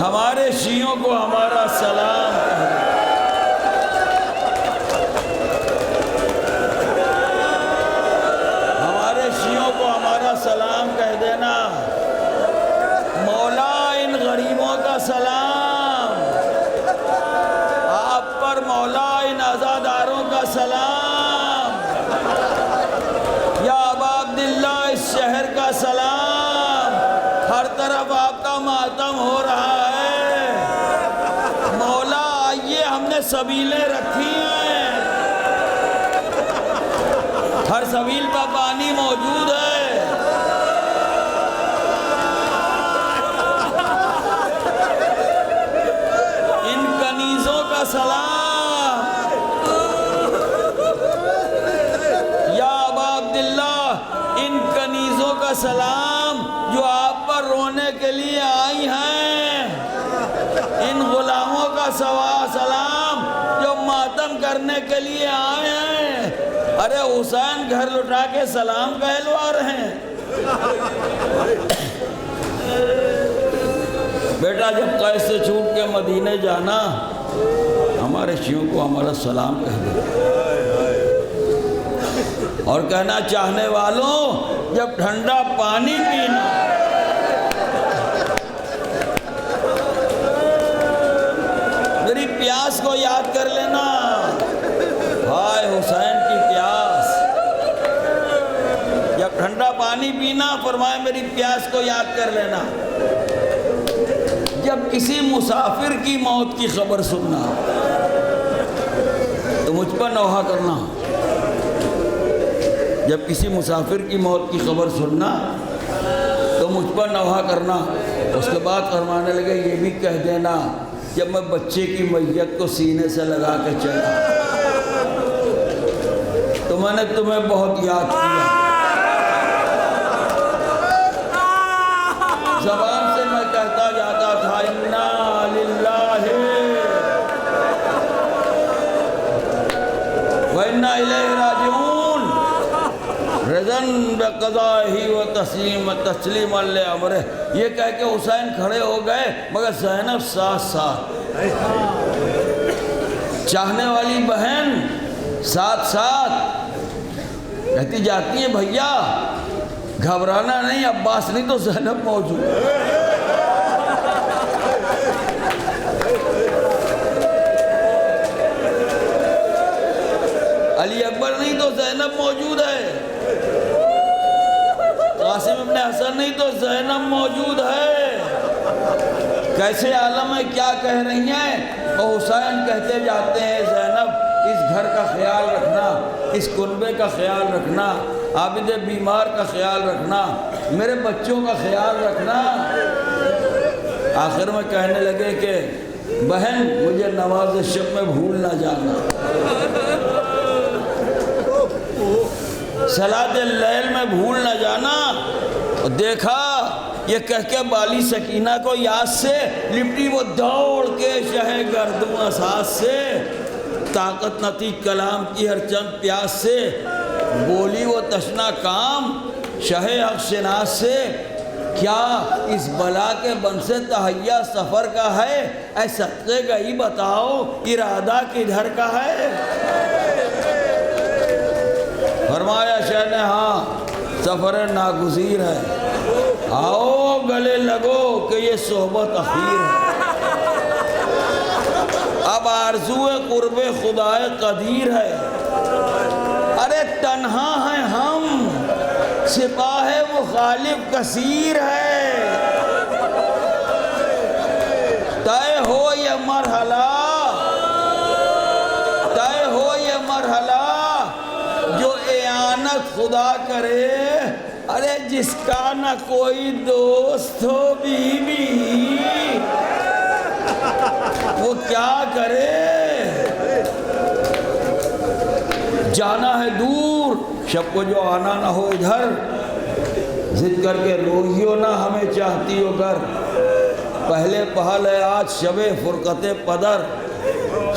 A: ہمارے شیعوں کو ہمارا سلام کہہ دینا۔ ہمارے شیعوں کو ہمارا سلام کہہ دینا۔ مولا ان غریبوں کا سلام، آپ پر مولا ان عزاداروں کا سلام، یا ابا عبداللہ اس شہر کا سلام، ہر طرف آپ کا ماتم ہو رہا ہے۔ مولا آئیے، ہم نے سبیلیں رکھی ہیں، ہر سبیل پر پانی موجود ہے۔ ان کنیزوں کا سلام، یا ابا عبداللہ ان کنیزوں کا سلام جو آپ پر رونے کے لیے آئی ہیں، ان غلاموں کا سلام جو ماتم کرنے کے لیے آئے ہیں۔ ارے حسین گھر لٹا کے سلام کہلوا رہے ہیں۔ بیٹا جب قید سے چھوٹ کے مدینے جانا، ہمارے شیعوں کو ہمارا سلام کہہ دو، اور کہنا چاہنے والوں جب ٹھنڈا پانی پینا، میری پیاس کو یاد کر لینا۔ ہائے حسین کی پیاس، جب ٹھنڈا پانی پینا فرمائے میری پیاس کو یاد کر لینا۔ جب کسی مسافر کی موت کی خبر سننا تو مجھ پر نوحہ کرنا۔ جب کسی مسافر کی موت کی خبر سننا تو مجھ پر نوحہ کرنا۔ اس کے بعد فرمانے لگے یہ بھی کہہ دینا جب میں بچے کی میت کو سینے سے لگا کے چلا تو میں نے تمہیں بہت یاد کیا۔ زبان سے میں کہتا جاتا تھا انا للہ و انا الیہ راجعون، رضن بقضائہ و تسلیما لامرہ۔ یہ کہہ کے حسین کھڑے ہو گئے مگر زینب ساتھ ساتھ، چاہنے والی بہن ساتھ ساتھ کہتی جاتی ہے بھیا گھبرانا نہیں، عباس نہیں تو زینب موجود۔ علی اکبر نہیں تو زینب موجود ہے، قاسم ابن حسن نہیں تو زینب موجود ہے۔ کیسے عالم ہے، کیا کہہ رہی ہیں؟ اور حسین کہتے جاتے ہیں زینب اس گھر کا خیال رکھنا، اس کنبے کا خیال رکھنا، عابد بیمار کا خیال رکھنا، میرے بچوں کا خیال رکھنا۔ آخر میں کہنے لگے کہ بہن مجھے نماز شب میں بھول نہ جانا، صلاۃ اللیل میں بھول نہ جانا۔ اور دیکھا یہ کہہ کے بالی سکینہ کو یاد سے لپٹی، وہ دوڑ کے شہ گردوں اساس سے، طاقت نہ تھی کلام کی ہر چند پیاس سے، بولی وہ تشنا کام شہ حق شناس سے، کیا اس بلا کے بن سے تہیا سفر کا ہے؟ اے صدقے گئی بتاؤ ارادہ کدھر کا ہے؟ فرمایا شہ نے ہاں سفر ناگزیر ہے، آؤ گلے لگو کہ یہ صحبت اخیر ہے، اب آرزو قرب خدا قدیر ہے۔ ارے تنہا ہیں ہم، سپاہ مخالف کثیر ہے، طے ہو یہ مرحلہ، طے ہو یہ مرحلہ جو اعانت خدا کرے، ارے جس کا نہ کوئی دوست ہو بیوی وہ کیا کرے؟ جانا ہے دور شب کو جو آنا نہ ہو ادھر، ضد کر کے روئیو نہ ہمیں چاہتی ہو گھر، پہلے پہل ہے آج شب فرقت پدر،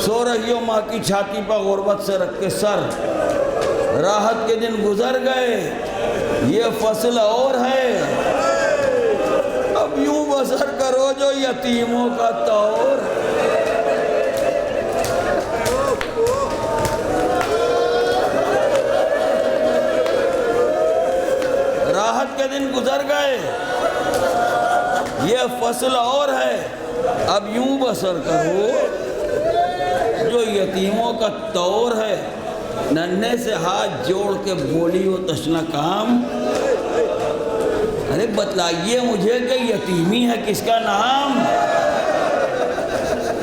A: سو رہی ہو ماں کی چھاتی پر غربت سے رکھ کے سر، راحت کے دن گزر گئے یہ فصل اور ہے، اب یوں بسر کرو جو یتیموں کا طور راحت کے دن گزر گئے، یہ فصل اور ہے، اب یوں بسر کرو جو یتیموں کا طور ہے۔ ننھے سے ہاتھ جوڑ کے بولی وہ تشنہ کام، ارے بتلائیے مجھے کہ یتیمی ہے کس کا نام؟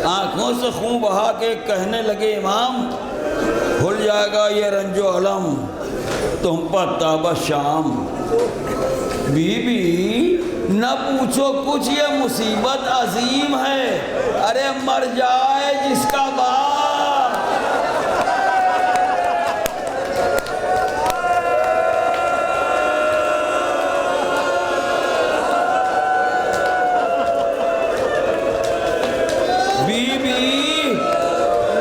A: آنکھوں سے خون بہا کے کہنے لگے امام، بھول جائے گا یہ رنج و علم تم پر تابہ شام۔ بی بی نہ پوچھو کچھ یہ مصیبت عظیم ہے، ارے مر جائے جس کا باپ۔ بی بی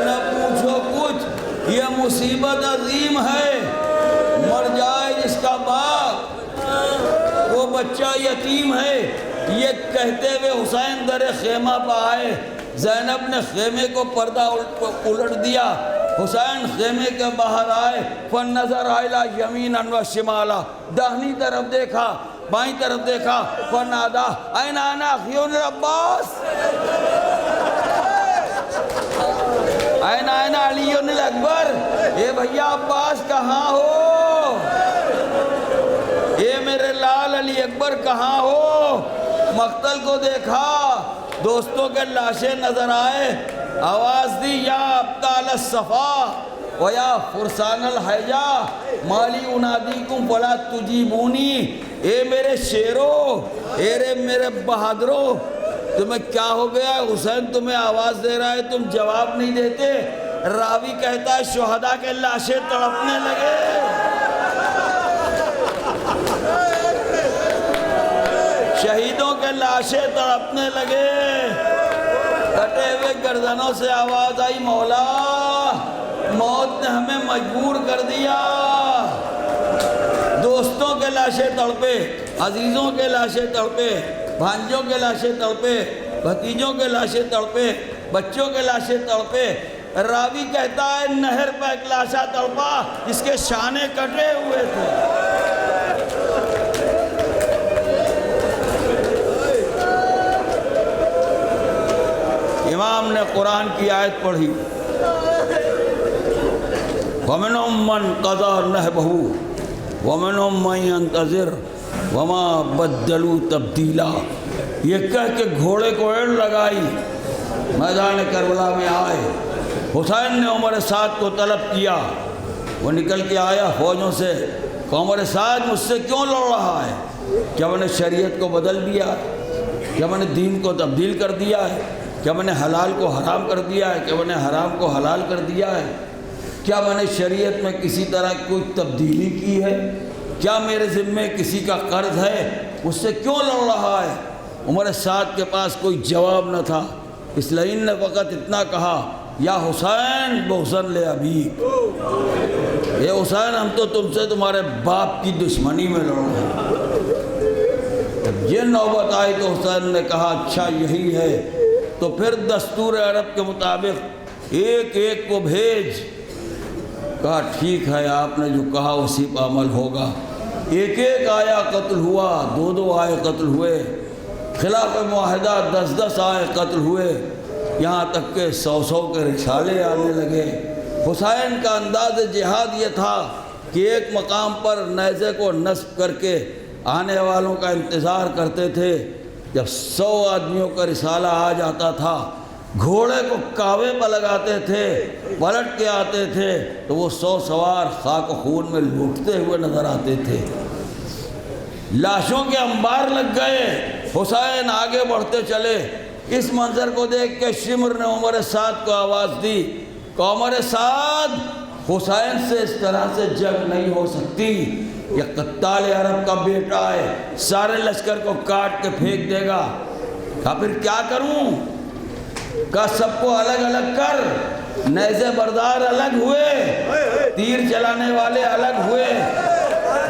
A: نہ پوچھو کچھ یہ مصیبت عظیم ہے، مر جائے جس کا باپ۔ وہ بچہ یتیم ہے، یہ کہتے ہوئے حسین در خیمہ پہ آئے۔ زینب نے خیمے کو پردہ الٹ دیا، حسین خیمے کے باہر آئے۔ فنظر الی یمینا و شمالا، داہنی طرف دیکھا، بائیں طرف دیکھا، فنادا این انا اخی العباس، این انا علی الاکبر، اے بھیا عباس کہاں ہو؟ اے میرے لال علی اکبر کہاں ہو؟ مقتل کو دیکھا، دوستوں کے لاشیں نظر آئے، آواز دی یا ابطال الصفا و یا فرسان الحجا مالی انادیکم فلا تجیبونی، اے میرے شیرو، اے میرے بہادرو، تمہیں کیا ہو گیا؟ حسین تمہیں آواز دے رہا ہے تم جواب نہیں دیتے۔ راوی کہتا ہے شہداء کے لاشیں تڑپنے لگے، شہیدوں کے لاشیں تڑپنے لگے، کٹے ہوئے گردنوں سے آواز آئی مولا موت نے ہمیں مجبور کر دیا۔ دوستوں کے لاشیں تڑپے، عزیزوں کے لاشیں تڑپے، بھانجوں کے لاشیں تڑپے، بھتیجوں کے لاشیں تڑپے، بچوں کے لاشیں تڑپے۔ راوی کہتا ہے نہر پہ ایک لاشا تڑپا جس کے شانے کٹے ہوئے تھے۔ امام نے قرآن کی آیت پڑھی، وَمِنْهُمْ مَنْ قَضَى نَحْبَهُ وَمِنْهُمْ مَنْ يَنْتَظِرُ وَمَا بَدَّلُوا تَبْدِيلًا۔ یہ کہہ کے گھوڑے کو ایڑ لگائی، میدان کربلا میں آئے۔ حسین نے عمر سعد کو طلب کیا، وہ نکل کے آیا فوجوں سے کہ عمر سعد مجھ سے کیوں لڑ رہا ہے؟ کیا میں نے شریعت کو بدل دیا؟ کیا میں نے دین کو تبدیل کر دیا ہے؟ کیا میں نے حلال کو حرام کر دیا ہے؟ کیا میں نے حرام کو حلال کر دیا ہے؟ کیا میں نے شریعت میں کسی طرح کوئی تبدیلی کی ہے؟ کیا میرے ذمے کسی کا قرض ہے؟ مجھ سے کیوں لڑ رہا ہے؟ عمر سعد کے پاس کوئی جواب نہ تھا، اس لعین نے فقط اتنا کہا یا حسین بغضاً لأبیک، اے حسین ہم تو تم سے تمہارے باپ کی دشمنی میں لڑ رہے ہیں۔ جب یہ نوبت آئی تو حسین نے کہا اچھا یہی ہے، تو پھر دستور عرب کے مطابق ایک ایک کو بھیج۔ کہا ٹھیک ہے آپ نے جو کہا اسی پہ عمل ہوگا۔ ایک ایک آیا قتل ہوا، دو دو آئے قتل ہوئے، خلاف معاہدہ 10 آئے قتل ہوئے، یہاں تک کہ 100 کے رسالے آنے لگے۔ حسین کا انداز جہاد یہ تھا کہ ایک مقام پر نیزے کو نصب کر کے آنے والوں کا انتظار کرتے تھے۔ جب 100 آدمیوں کا رسالہ آ جاتا تھا، گھوڑے کو کاوے پہ لگاتے تھے، پلٹ کے آتے تھے تو وہ 100 سوار خاک و خون میں لوٹتے ہوئے نظر آتے تھے۔ لاشوں کے انبار لگ گئے، حسین آگے بڑھتے چلے۔ اس منظر کو دیکھ کے شمر نے عمر سعد کو آواز دی کہ عمر سعد حسین سے اس طرح سے جنگ نہیں ہو سکتی، یہ قتال عرب کا بیٹا ہے، سارے لشکر کو کاٹ کے پھینک دے گا۔ کہا پھر کیا کروں؟ کہا سب کو الگ الگ کر۔ نیزے بردار الگ ہوئے، تیر چلانے والے الگ ہوئے،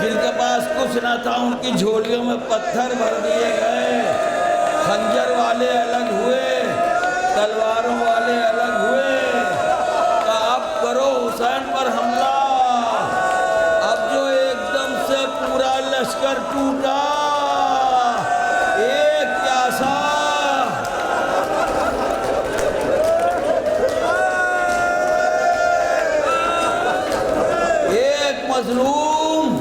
A: جن کے پاس کچھ نہ تھا ان کی جھولیوں میں پتھر بھر دیے گئے، خنجر والے الگ ہوئے، تلواروں والے الگ ہوئے، کہا اب کرو حسین پر حملہ۔ اب جو ایک دم سے پورا لشکر ٹوٹا، ایک پیاسا ایک مظلوم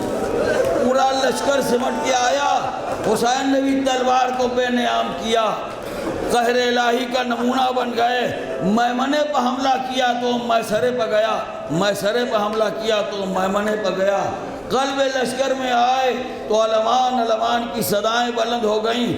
A: پورا لشکر سمٹ کے آیا۔ حسین نے بھی تلوار کو بے نیام کیا، قہر الہی کا نمونہ بن گئے۔ میمنے پہ حملہ کیا تو میسرے پہ گیا، میسرے پہ حملہ کیا تو میمنے پہ گیا۔ قلب لشکر میں آئے تو علمان علمان کی صدائیں بلند ہو گئیں۔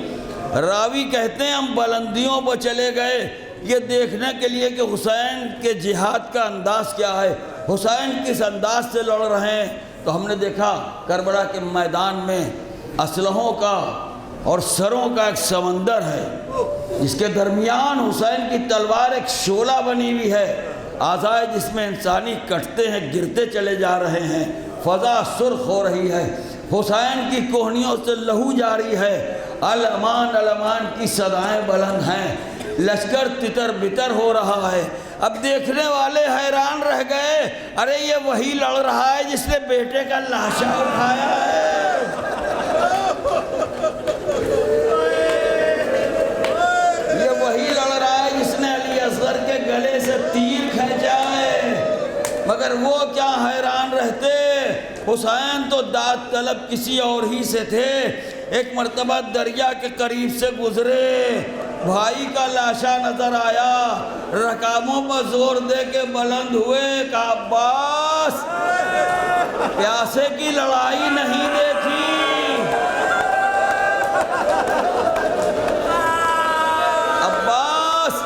A: راوی کہتے ہیں ہم بلندیوں پہ چلے گئے یہ دیکھنے کے لیے کہ حسین کے جہاد کا انداز کیا ہے، حسین کس انداز سے لڑ رہے ہیں۔ تو ہم نے دیکھا کربلا کے میدان میں اسلحوں کا اور سروں کا ایک سمندر ہے، جس کے درمیان حسین کی تلوار ایک شعلہ بنی ہوئی ہے، اعضائے جس میں انسانی کٹتے ہیں، گرتے چلے جا رہے ہیں، فضا سرخ ہو رہی ہے، حسین کی کوہنیوں سے لہو جاری ہے، علمان علمان کی صدائیں بلند ہیں، لشکر تتر بتر ہو رہا ہے۔ اب دیکھنے والے حیران رہ گئے، ارے یہ وہی لڑ رہا ہے جس نے بیٹے کا لاشا اٹھایا ہے، یہ وہی لڑ رہا ہے جس نے علی اصغر کے گلے سے تیر کھینچا ہے۔ مگر وہ کیا حیران رہتے، حسین تو داد طلب کسی اور ہی سے تھے۔ ایک مرتبہ دریا کے قریب سے گزرے، بھائی کا لاشا نظر آیا، رکابوں پر زور دے کے بلند ہوئے، کہا عباس پیاسے کی لڑائی نہیں دیکھی، عباس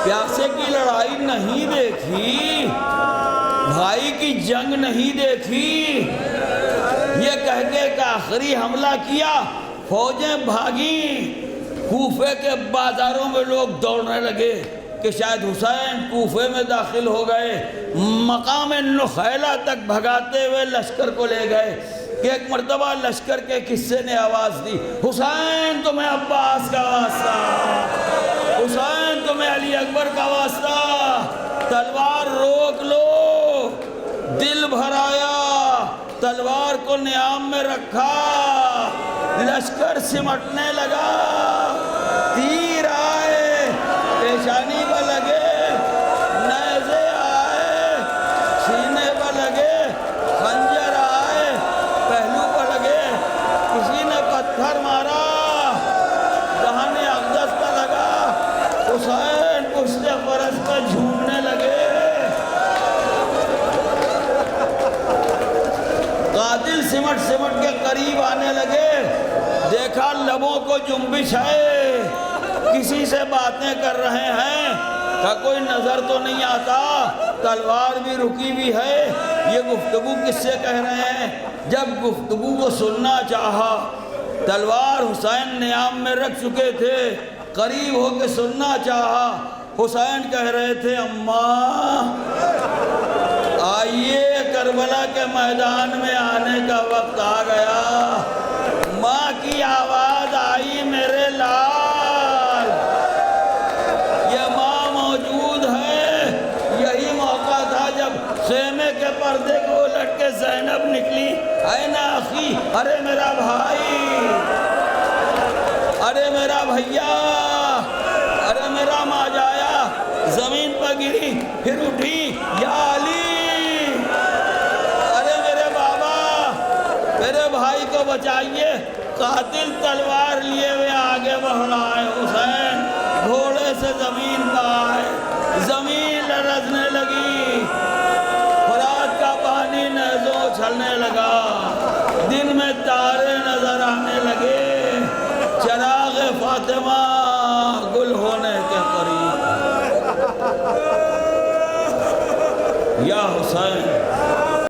A: پیاسے کی لڑائی نہیں دیکھی، بھائی کی جنگ نہیں دیکھی۔ یہ کہہ کے کہ آخری حملہ کیا، فوجیں بھاگیں، کوفے کے بازاروں میں لوگ دوڑنے لگے کہ شاید حسین کوفے میں داخل ہو گئے۔ مقام نخیلہ تک بھگاتے ہوئے لشکر کو لے گئے کہ ایک مرتبہ لشکر کے قصے نے آواز دی، حسین تمہیں عباس کا واسطہ، حسین تمہیں علی اکبر کا واسطہ، تلوار روک لو۔ دل بھر آیا، تلوار کو نیام میں رکھا، لشکر سمٹنے لگا، تیر آئے پیشانی پر لگے، نیزے آئے سینے پر لگے، خنجر آئے پہلو پر لگے، کسی نے پتھر مارا دہن اقدس پر لگا، حسین پشت فرس پر جھومنے لگے۔ قاتل سمٹ سمٹ کے قریب آنے لگے، دیکھا لبوں کو جنبش ہے، کسی سے باتیں کر رہے ہیں، کہ کوئی نظر تو نہیں آتا، تلوار بھی رکی ہوئی ہے، یہ گفتگو کس سے کہہ رہے ہیں۔ جب گفتگو کو سننا چاہا، تلوار حسین نیام میں رکھ چکے تھے، قریب ہو کے سننا چاہا، حسین کہہ رہے تھے اماں آئیے کربلا کے میدان میں آنے کا وقت آ گیا، ماں کی آواز آئی میرے لال، یہ ماں موجود ہے۔ یہی موقع تھا جب خیمے کے پردے کو الٹ کے زینب نکلی، این اخی، ارے میرا بھائی، ارے میرا بھیا، ارے میرا ماجایا، زمین پر گری پھر اٹھی، یا علی، میرے بھائی کو بچائیے۔ قاتل تلوار لیے ہوئے آگے بڑھ رہا ہے، حسین گھوڑے سے زمین پر آئے، زمین لرزنے لگی، فرات کا پانی نیزوں اچھلنے لگا، دن میں تارے نظر آنے لگے، چراغ فاطمہ گل ہونے کے قریب۔ یا حسین